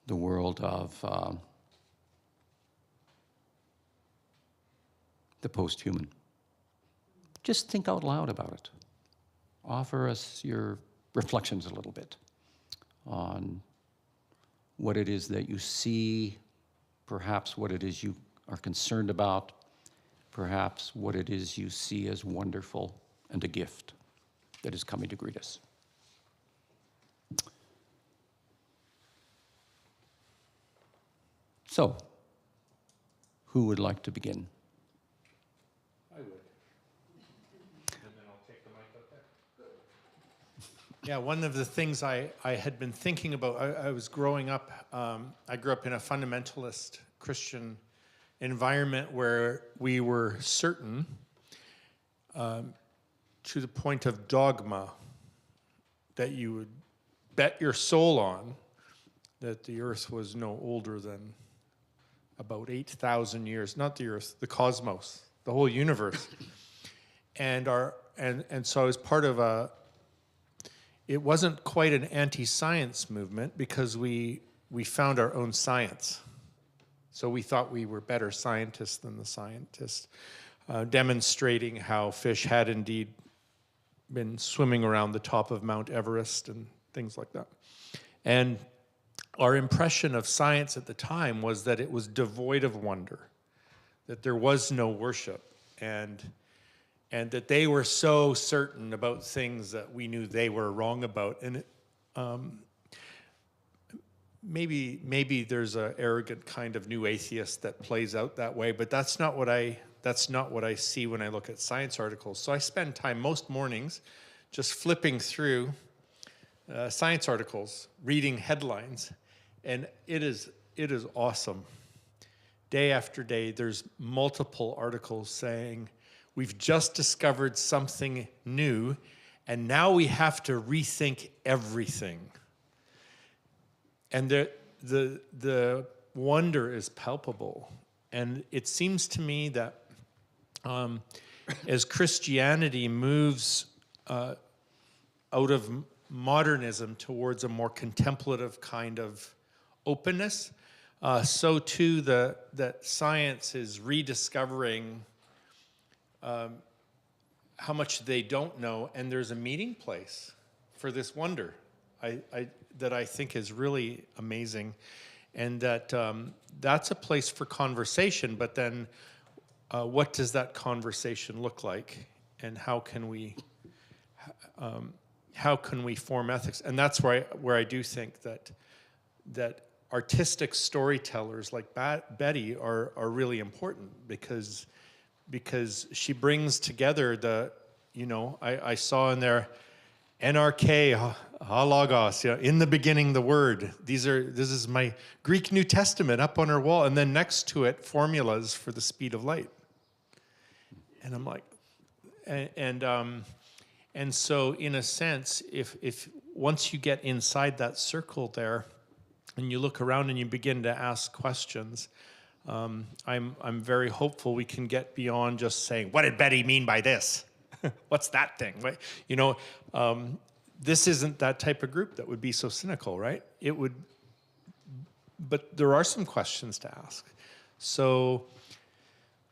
the world of the post-human. Just think out loud about it. Offer us your reflections a little bit on what it is that you see, perhaps what it is you are concerned about, perhaps what it is you see as wonderful and a gift that is coming to greet us. So, who would like to begin? I would. And then I'll take the mic up there. Yeah, one of the things I had been thinking about, I was growing up, I grew up in a fundamentalist Christian environment where we were certain, to the point of dogma, that you would bet your soul on that the earth was no older than about 8,000 years, not the earth, the cosmos, the whole universe. And so I was part of it wasn't quite an anti-science movement because we found our own science. So we thought we were better scientists than the scientists, demonstrating how fish had indeed been swimming around the top of Mount Everest and things like that. And our impression of science at the time was that it was devoid of wonder, that there was no worship, and that they were so certain about things that we knew they were wrong about. And maybe there's an arrogant kind of new atheist that plays out that way, but that's not what I see when I look at science articles. So I spend time most mornings just flipping through science articles, reading headlines, and it is awesome. Day after day, there's multiple articles saying, we've just discovered something new, and now we have to rethink everything. And the wonder is palpable. And it seems to me that as Christianity moves out of modernism towards a more contemplative kind of openness, so too that science is rediscovering how much they don't know, and there's a meeting place for this wonder that I think is really amazing, and that's a place for conversation. But then, what does that conversation look like, and how can we form ethics? And that's where I do think that artistic storytellers like Betty are really important, because she brings together I saw in there NRK, halagos, in the beginning the word. This is my Greek New Testament up on her wall, and then next to it formulas for the speed of light. And I'm like, and so in a sense, if once you get inside that circle there, and you look around and you begin to ask questions, I'm very hopeful we can get beyond just saying, what did Betty mean by this? What's that thing? Right? This isn't that type of group that would be so cynical, right? But there are some questions to ask. So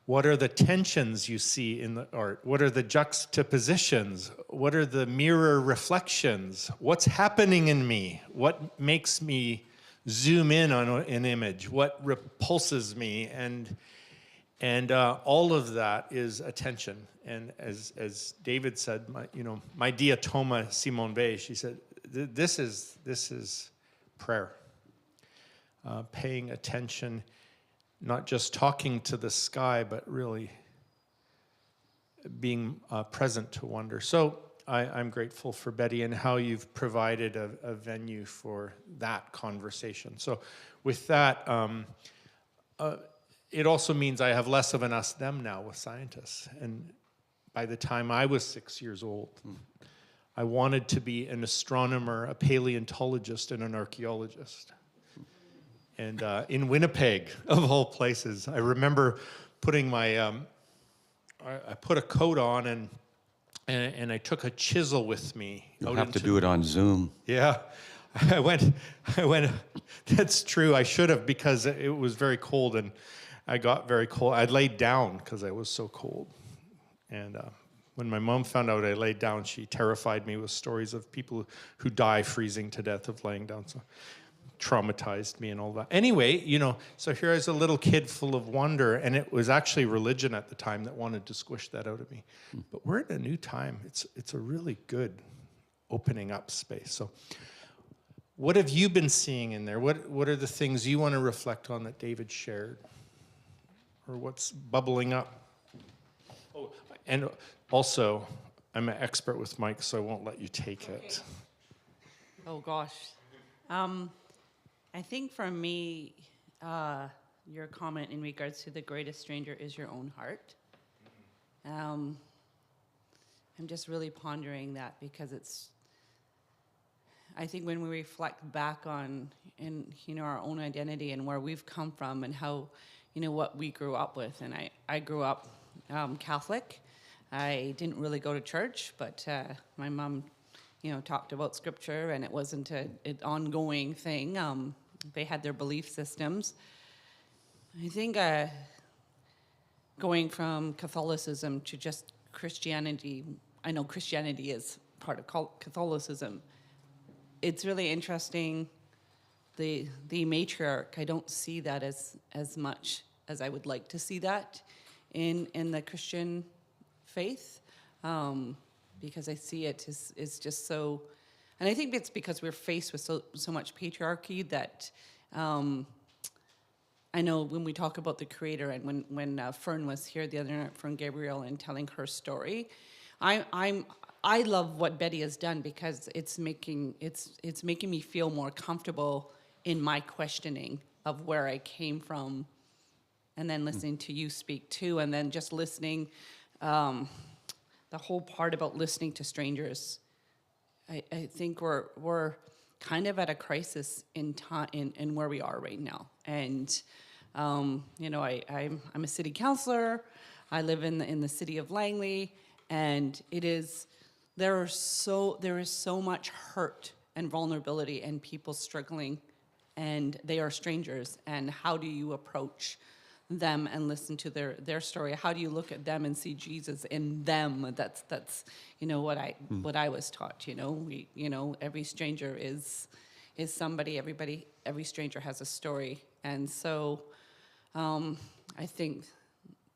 what are the tensions you see in the art? What are the juxtapositions? What are the mirror reflections? What's happening in me? What makes me zoom in on an image? What repulses me? And all of that is attention. And as David said, my diatoma Simone Weil, she said, this is prayer. Paying attention, not just talking to the sky, but really being present to wonder. So I'm grateful for Betty and how you've provided a venue for that conversation. So with that, it also means I have less of an us-them now with scientists. And by the time I was 6 years old, I wanted to be an astronomer, a paleontologist, and an archaeologist. And in Winnipeg, of all places, I remember putting my, I put a coat on and I took a chisel with me. You'll have to do it on Zoom. Yeah. I went, that's true, I should have, because it was very cold and I got very cold. I laid down because I was so cold. And when my mom found out I laid down, she terrified me with stories of people who die freezing to death of laying down. So traumatized me and all that. Anyway, so here is a little kid full of wonder, and it was actually religion at the time that wanted to squish that out of me. But we're in a new time. It's a really good opening up space. So what have you been seeing in there? What are the things you want to reflect on that David shared? Or what's bubbling up? Oh, and also, I'm an expert with Mike, so I won't let you take it. Oh, gosh. I think for me, your comment in regards to the greatest stranger is your own heart. I'm just really pondering that because I think when we reflect back on our own identity and where we've come from and how, what we grew up with. And I grew up Catholic. I didn't really go to church, but my mom, talked about scripture, and it wasn't an ongoing thing. They had their belief systems. I think going from Catholicism to just Christianity, I know Christianity is part of Catholicism. It's really interesting. The matriarch, I don't see that as much as I would like to see that in the Christian faith, because I see it as just so, and I think it's because we're faced with so much patriarchy that I know when we talk about the Creator, and when Fern was here the other night, Fern Gabriel, and telling her story, I love what Betty has done because it's making me feel more comfortable in my questioning of where I came from, and then listening to you speak too, and then just listening, the whole part about listening to strangers. I think we're kind of at a crisis in time in where we are right now, and I'm a city councillor. I live in the city of Langley, and there is so much hurt and vulnerability and people struggling, and they are strangers. And how do you approach them and listen to their story? How do you look at them and see Jesus in them? That's what I was taught. Every stranger is somebody. Every stranger has a story, and so I think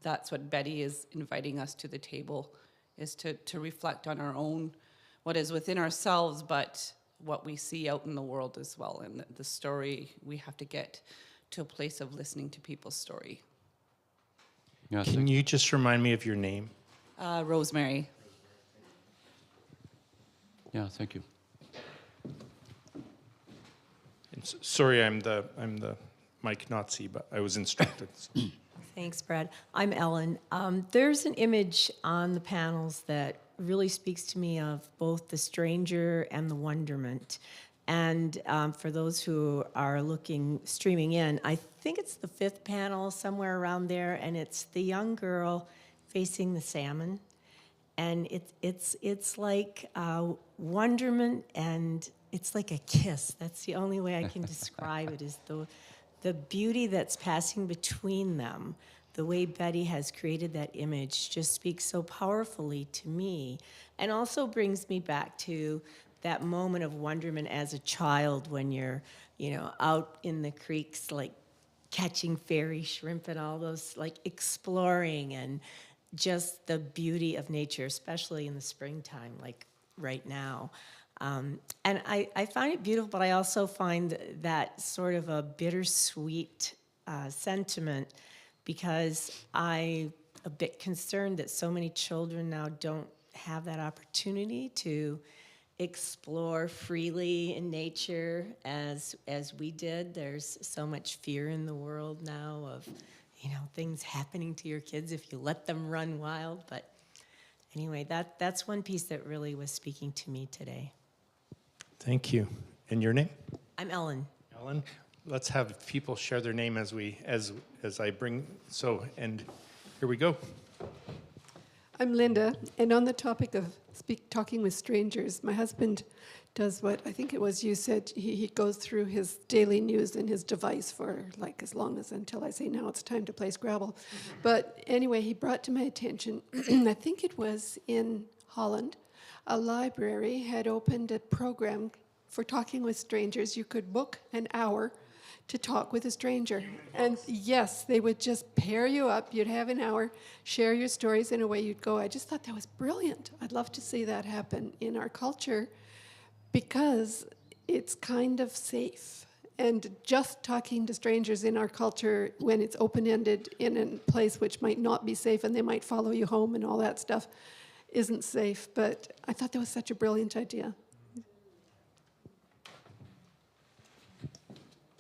that's what Betty is inviting us to the table, is to reflect on our own, what is within ourselves, but what we see out in the world as well. And the story, we have to get to a place of listening to people's story. Yeah, Can you just remind me of your name? Rosemary. Yeah, thank you. And sorry, I'm the Mike Nazi, but I was instructed. So. Thanks, Brad. I'm Ellen. There's an image on the panels that really speaks to me of both the stranger and the wonderment. And for those who are streaming in, I think it's the 5th panel, somewhere around there, and it's the young girl facing the salmon. And it's like wonderment, and it's like a kiss. That's the only way I can describe it, is the beauty that's passing between them. The way Betty has created that image just speaks so powerfully to me, and also brings me back to that moment of wonderment as a child when you're, out in the creeks, like catching fairy shrimp and all those, like exploring and just the beauty of nature, especially in the springtime, like right now. And I find it beautiful, but I also find that sort of a bittersweet sentiment, because I'm a bit concerned that so many children now don't have that opportunity to explore freely in nature as we did. There's so much fear in the world now of, things happening to your kids if you let them run wild. But anyway, that's one piece that really was speaking to me today. Thank you. And your name? I'm Ellen. Ellen. Let's have people share their name as I bring. And here we go. I'm Linda, and on the topic of talking with strangers, my husband does what I think it was you said. He goes through his daily news and his device for like as long as until I say now it's time to play Scrabble. But anyway, he brought to my attention, I think it was in Holland, a library had opened a program for talking with strangers. You could book an hour to talk with a stranger. And yes, they would just pair you up. You'd have an hour, share your stories, and away you'd go. I just thought that was brilliant. I'd love to see that happen in our culture because it's kind of safe. And just talking to strangers in our culture when it's open-ended in a place which might not be safe and they might follow you home and all that stuff isn't safe. But I thought that was such a brilliant idea.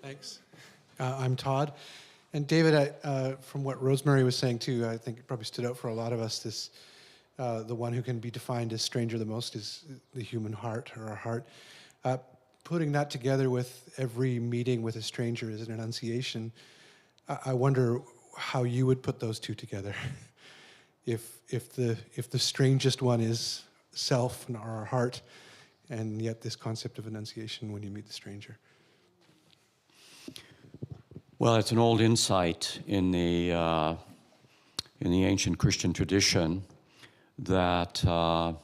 Thanks. I'm Todd. And David, from what Rosemary was saying too, I think it probably stood out for a lot of us. The one who can be defined as stranger the most is the human heart, or our heart. Putting that together with every meeting with a stranger is an annunciation. I wonder how you would put those two together. If the strangest one is self and our heart, and yet this concept of annunciation when you meet the stranger. Well, it's an old insight in the ancient Christian tradition that the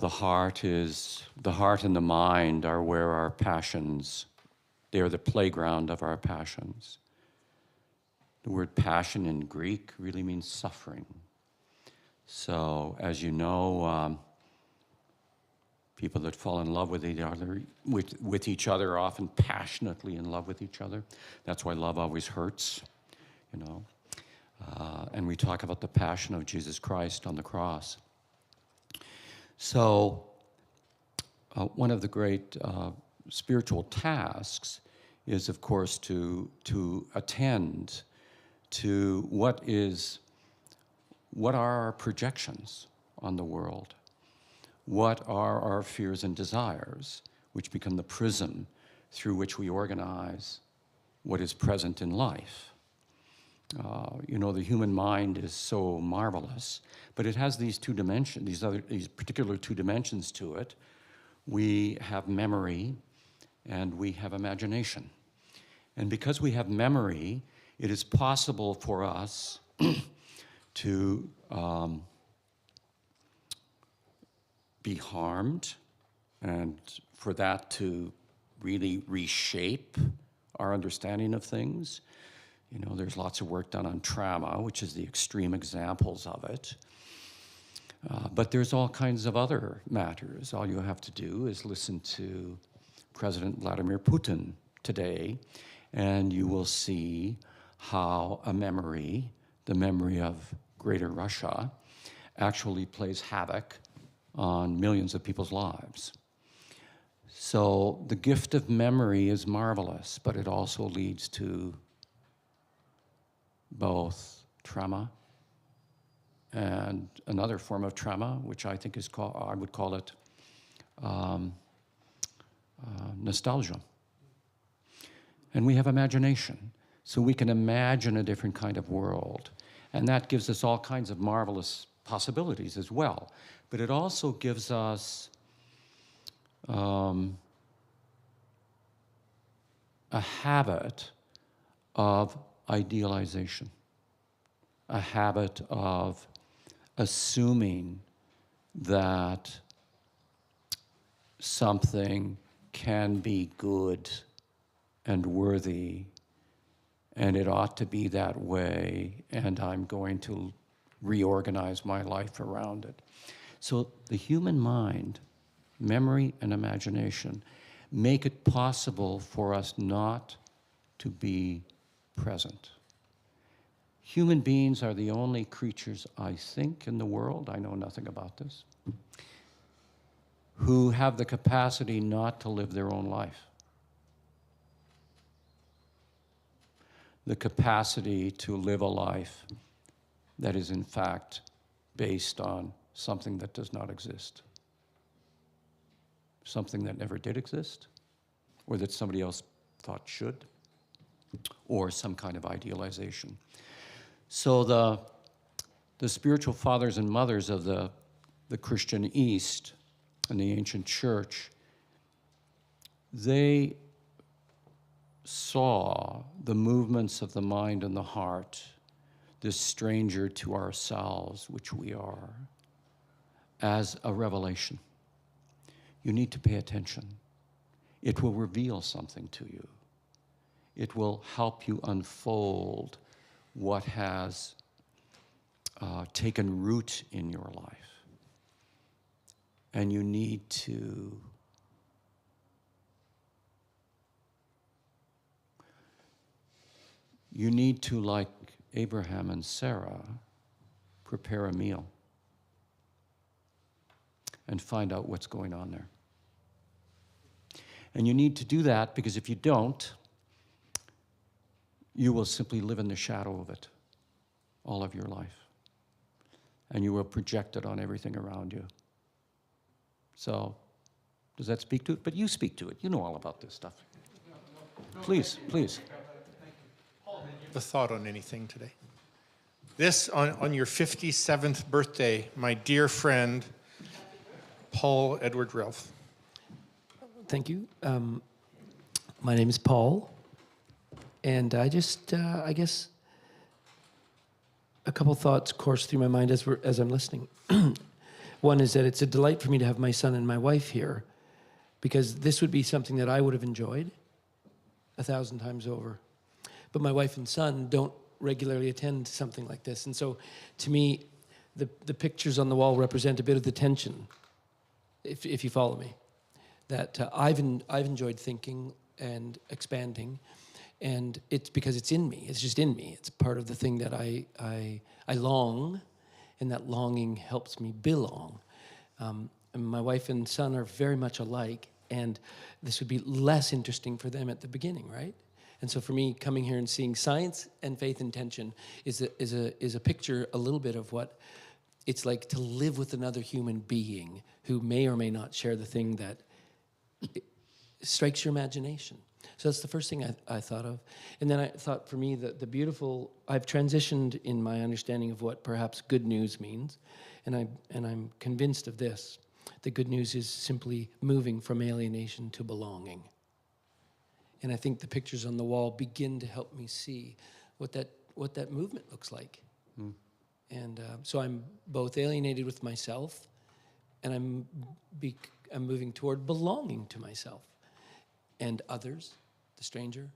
heart and the mind are where our passions, they are the playground of our passions. The word passion in Greek really means suffering. So, as you know, people that fall in love with each other are often passionately in love with each other. That's why love always hurts, and we talk about the passion of Jesus Christ on the cross. So, one of the great spiritual tasks is, of course, to attend to what are our projections on the world. What are our fears and desires, which become the prism through which we organize what is present in life? The human mind is so marvelous, but it has these two dimensions, these particular two dimensions to it. We have memory and we have imagination. And because we have memory, it is possible for us to be harmed, and for that to really reshape our understanding of things. There's lots of work done on trauma, which is the extreme examples of it. But there's all kinds of other matters. All you have to do is listen to President Vladimir Putin today, and you will see how a memory, the memory of Greater Russia, actually plays havoc on millions of people's lives. So the gift of memory is marvelous, but it also leads to both trauma and another form of trauma, which I think is I would call it nostalgia. And we have imagination, so we can imagine a different kind of world. And that gives us all kinds of marvelous possibilities as well. But it also gives us a habit of idealization, a habit of assuming that something can be good and worthy and it ought to be that way, and I'm going to reorganize my life around it. So the human mind, memory and imagination, make it possible for us not to be present. Human beings are the only creatures, I think, in the world, I know nothing about this, who have the capacity not to live their own life. The capacity to live a life that is in fact based on something that does not exist. Something that never did exist, or that somebody else thought should, or some kind of idealization. So the spiritual fathers and mothers of the Christian East and the ancient church, they saw the movements of the mind and the heart, this stranger to ourselves, which we are, as a revelation. You need to pay attention. It will reveal something to you. It will help you unfold what has taken root in your life. And you need to like Abraham and Sarah, prepare a meal and find out what's going on there. And you need to do that because if you don't, you will simply live in the shadow of it all of your life. And you will project it on everything around you. So, does that speak to it? But you speak to it. You know all about this stuff. Please, please. The thought on anything today. This, on your 57th birthday, my dear friend, Paul Edward Ralph. Thank you. My name is Paul, and I just, I guess, a couple thoughts course through my mind as I'm listening. One is that it's a delight for me to have my son and my wife here, because this would be something that I would have enjoyed 1,000 times over. But my wife and son don't regularly attend something like this, and so to me, the pictures on the wall represent a bit of the tension, if you follow me. That I've enjoyed thinking and expanding, and it's because it's in me. It's just in me. It's part of the thing that I long, and that longing helps me belong. And my wife and son are very much alike, and this would be less interesting for them at the beginning, right? And so for me, coming here and seeing science and faith and tension is a picture a little bit of what it's like to live with another human being who may or may not share the thing that strikes your imagination. So that's the first thing I thought of. And then I thought, for me, that the beautiful, I've transitioned in my understanding of what perhaps good news means, and I'm convinced of this. The good news is simply moving from alienation to belonging. And I think the pictures on the wall begin to help me see what that movement looks like. Mm. And so I'm both alienated with myself, and I'm moving toward belonging to myself and others, the stranger,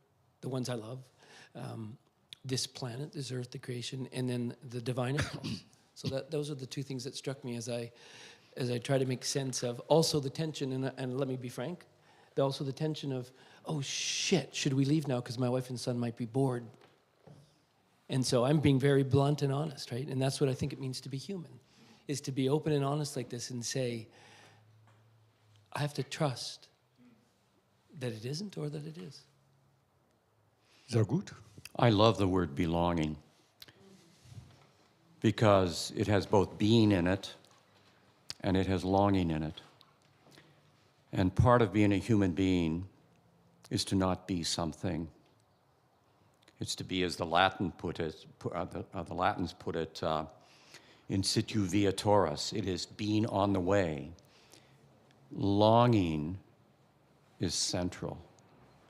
the ones I love, this planet, this earth, the creation, and then the divine impulse. So those are the two things that struck me as I try to make sense of also the tension, and let me be frank, also the tension of, oh shit, should we leave now because my wife and son might be bored? And so I'm being very blunt and honest, right? And that's what I think it means to be human, is to be open and honest like this and say, I have to trust that it isn't or that it is. Sehr gut. I love the word belonging because it has both being in it and it has longing in it. And part of being a human being is to not be something. It's to be, as the Latins put it, in situ viatoris. It is being on the way. Longing is central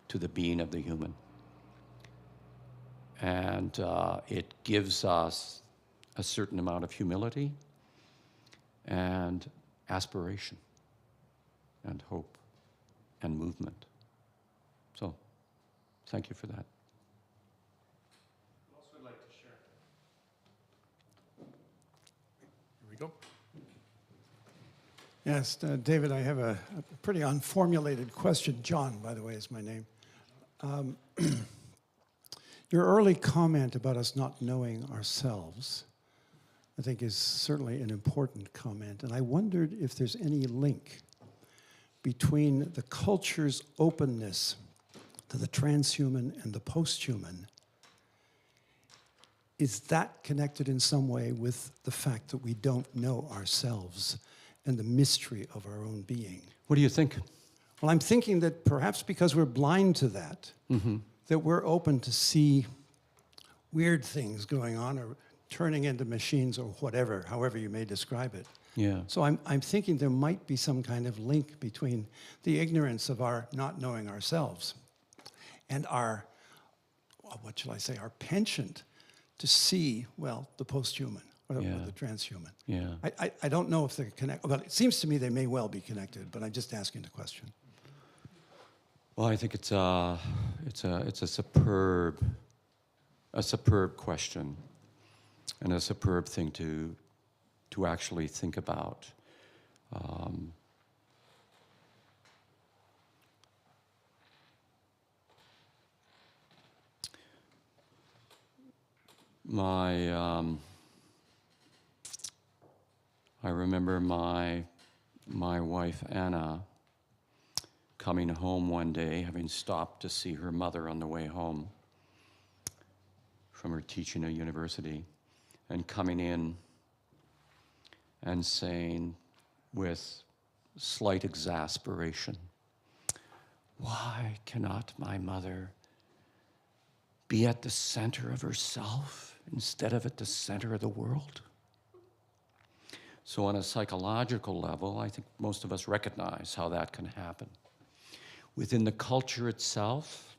to the being of the human. And it gives us a certain amount of humility and aspiration and hope and movement. So, thank you for that. go. Yes, David, I have a pretty unformulated question. John, by the way, is my name. Your early comment about us not knowing ourselves, I think, is certainly an important comment. And I wondered if there's any link between the culture's openness to the transhuman and the posthuman. Is that connected in some way with the fact that we don't know ourselves and the mystery of our own being? What do you think? Well, I'm thinking that perhaps because we're blind to that, that we're open to see weird things going on or turning into machines or whatever, however you may describe it. Yeah. So I'm thinking there might be some kind of link between the ignorance of our not knowing ourselves and our, what shall I say, our penchant to see, well, the posthuman or the transhuman. Yeah. I don't know if they're connected. Well, it seems to me they may well be connected, but I'm just asking the question. Well, I think it's a superb question, and a superb thing to actually think about. I remember my wife Anna coming home one day, having stopped to see her mother on the way home from her teaching at university, and coming in and saying with slight exasperation, "Why cannot my mother be at the center of herself instead of at the center of the world?" So on a psychological level, I think most of us recognize how that can happen. Within the culture itself,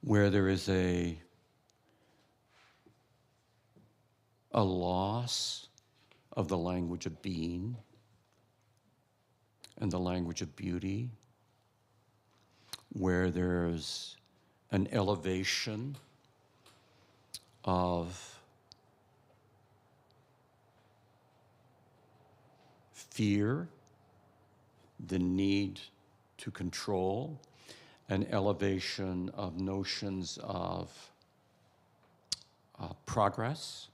where there is a loss of the language of being and the language of beauty, where there's an elevation of fear, the need to control, an elevation of notions of progress,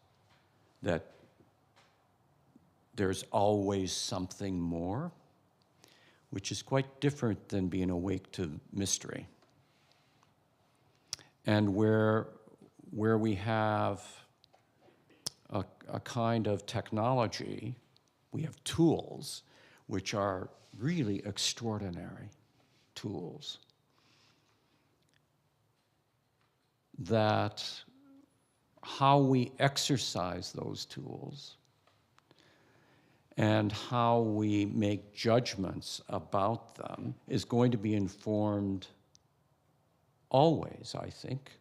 that there's always something more, which is quite different than being awake to mystery. And where we have a kind of technology, we have tools which are really extraordinary tools that how we exercise those tools and how we make judgments about them is going to be informed always, I think,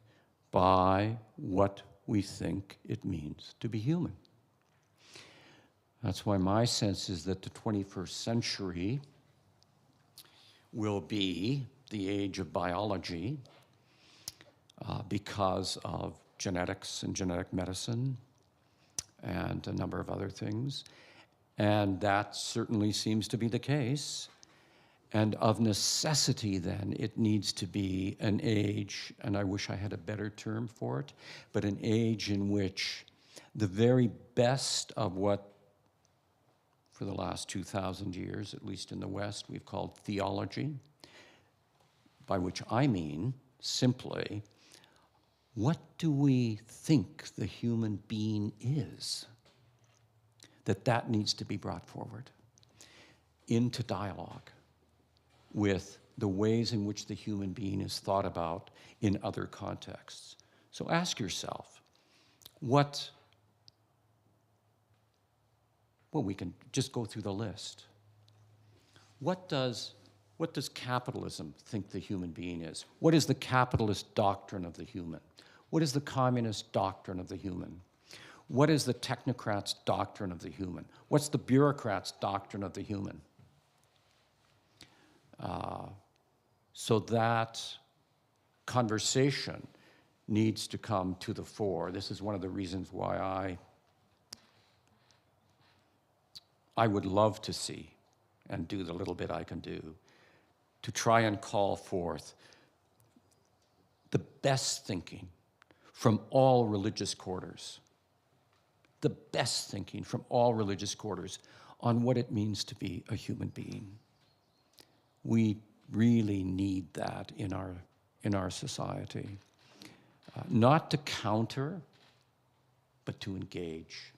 by what we think it means to be human. That's why my sense is that the 21st century will be the age of biology because of genetics and genetic medicine and a number of other things. And that certainly seems to be the case. And of necessity, then, it needs to be an age, and I wish I had a better term for it, but an age in which the very best of what, for the last 2,000 years, at least in the West, we've called theology, by which I mean simply, what do we think the human being is? That needs to be brought forward into dialogue with the ways in which the human being is thought about in other contexts. So ask yourself, well, we can just go through the list. What does capitalism think the human being is? What is the capitalist doctrine of the human? What is the communist doctrine of the human? What is the technocrat's doctrine of the human? What's the bureaucrat's doctrine of the human? So that conversation needs to come to the fore. This is one of the reasons why I I would love to see, and do the little bit I can do, to try and call forth the best thinking from all religious quarters, the best thinking from all religious quarters on what it means to be a human being. We really need that in our society. Not to counter, but to engage.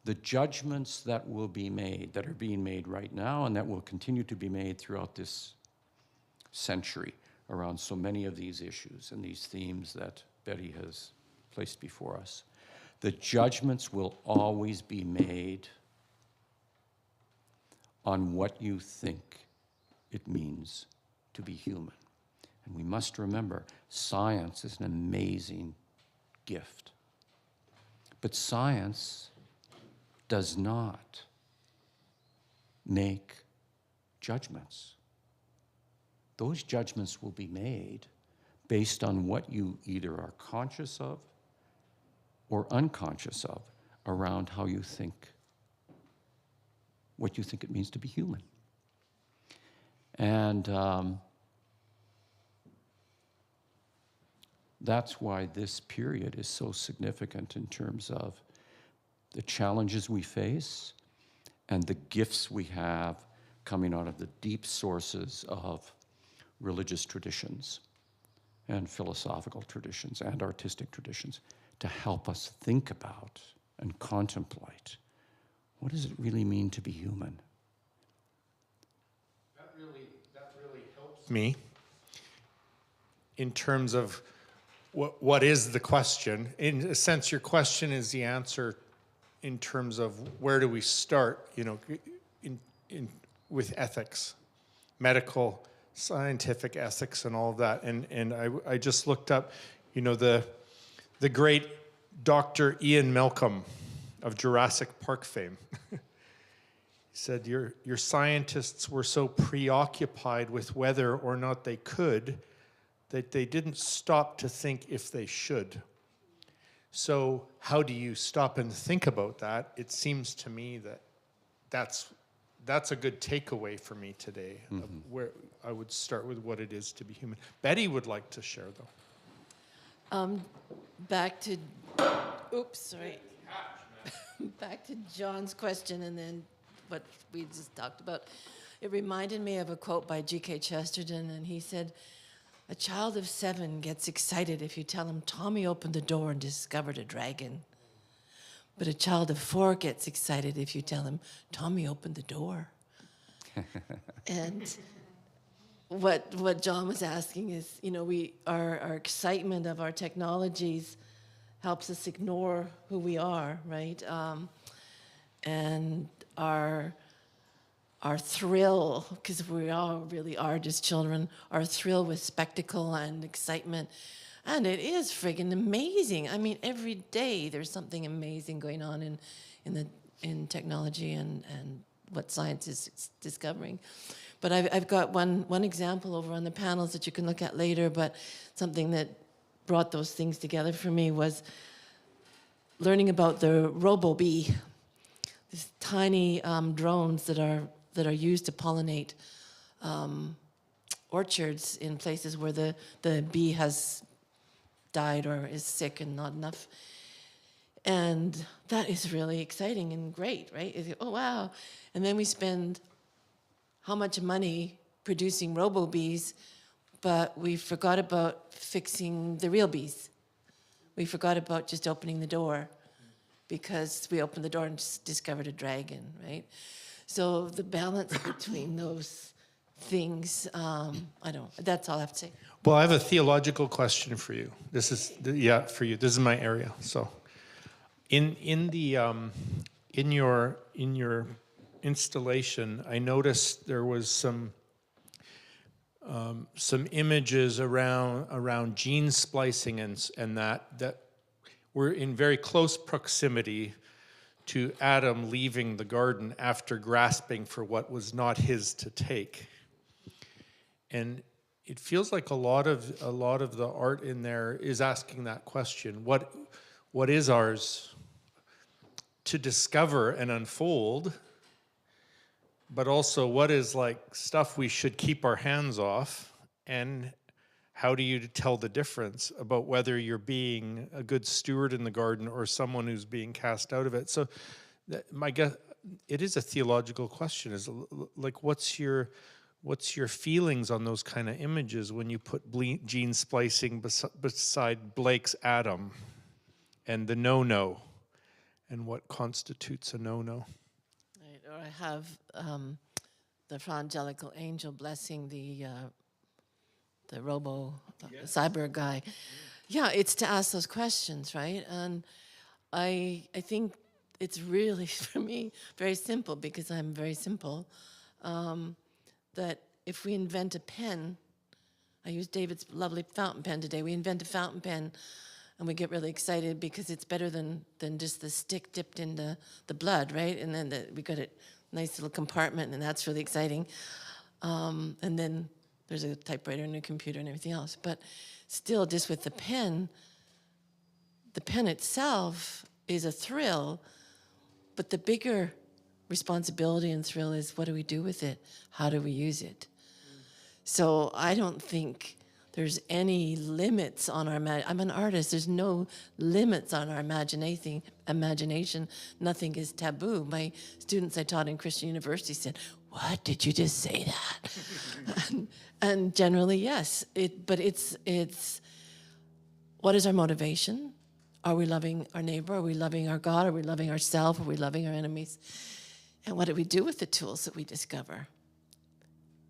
The judgments that will be made, that are being made right now, and that will continue to be made throughout this century around so many of these issues and these themes that Betty has placed before us, the judgments will always be made on what you think it means to be human. And we must remember, science is an amazing gift. But science does not make judgments. Those judgments will be made based on what you either are conscious of or unconscious of around how you think, what you think it means to be human. And that's why this period is so significant in terms of the challenges we face and the gifts we have coming out of the deep sources of religious traditions and philosophical traditions and artistic traditions to help us think about and contemplate, what does it really mean to be human? That really helps me in terms of what is the question. In a sense, your question is the answer in terms of where do we start, with ethics, medical, scientific ethics and all of that. And I just looked up, the great Dr. Ian Malcolm of Jurassic Park fame. He said, your scientists were so preoccupied with whether or not they could that they didn't stop to think if they should. So how do you stop and think about that? It seems to me that that's a good takeaway for me today, of where I would start with what it is to be human. Betty would like to share, though. Back to John's question and then what we just talked about. It reminded me of a quote by G.K. Chesterton, and he said, "A child of 7 gets excited if you tell him Tommy opened the door and discovered a dragon. But a child of 4 gets excited if you tell him Tommy opened the door." And what John was asking is, our excitement of our technologies helps us ignore who we are, right? And our thrill, because we all really are just children, our thrill with spectacle and excitement. And it is friggin' amazing. I mean, every day there's something amazing going on in technology and what science is discovering. But I've got one example over on the panels that you can look at later, but something that brought those things together for me was learning about the robo-bee, these tiny drones that are used to pollinate orchards in places where the bee has died or is sick and not enough. And that is really exciting and great, right? Oh, wow. And then we spend how much money producing robo-bees, but we forgot about fixing the real bees. We forgot about just opening the door because we opened the door and just discovered a dragon, right? So the balance between those things, that's all I have to say. Well, I have a theological question for you. This is, for you. This is my area. So, in your installation, I noticed there was some images around gene splicing and that were in very close proximity to Adam leaving the garden after grasping for what was not his to take. And it feels like a lot of the art in there is asking that question: what is ours to discover and unfold, but also what is like stuff we should keep our hands off, and how do you tell the difference about whether you're being a good steward in the garden or someone who's being cast out of it? So my guess, it is a theological question, is like, what's your feelings on those kind of images when you put gene splicing beside Blake's Adam and the no-no, and what constitutes a no-no? Right, or I have the Frangelical Angel blessing the cyber guy. Yeah, it's to ask those questions, right? And I think it's really, for me, very simple, because I'm very simple, that if we invent a pen, I used David's lovely fountain pen today, we invent a fountain pen and we get really excited because it's better than just the stick dipped in the blood, right? And then we got a nice little compartment, and that's really exciting. And then there's a typewriter and a computer and everything else. But still, just with the pen itself is a thrill, but the bigger responsibility and thrill is, what do we do with it? How do we use it? So I don't think there's any limits on our I'm an artist. There's no limits on our imagination. Nothing is taboo. My students I taught in Christian University said, "What, did you just say that?" and generally, yes. But it's what is our motivation? Are we loving our neighbor? Are we loving our God? Are we loving ourselves? Are we loving our enemies? And what do we do with the tools that we discover?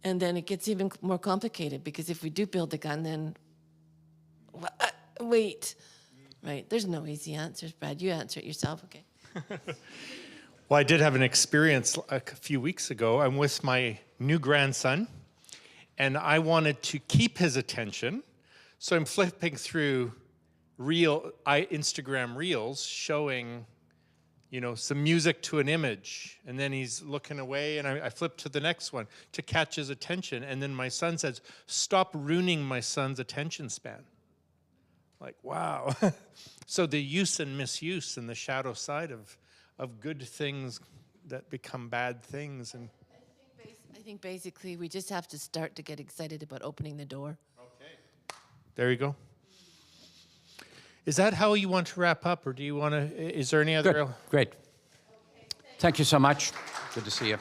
And then it gets even more complicated, because if we do build a gun, then wait, right? There's no easy answers, Brad. You answer it yourself, okay? Well, I did have an experience a few weeks ago. I'm with my new grandson, and I wanted to keep his attention, so I'm flipping through Instagram Reels showing, some music to an image, and then he's looking away, and I flip to the next one to catch his attention, and then my son says, "Stop ruining my son's attention span." Like, wow. So the use and misuse and the shadow side of good things that become bad things. And I think basically we just have to start to get excited about opening the door. Okay. There you go. Is that how you want to wrap up, or do you want to, is there any other? Good. Great. Thank you so much. Good to see you.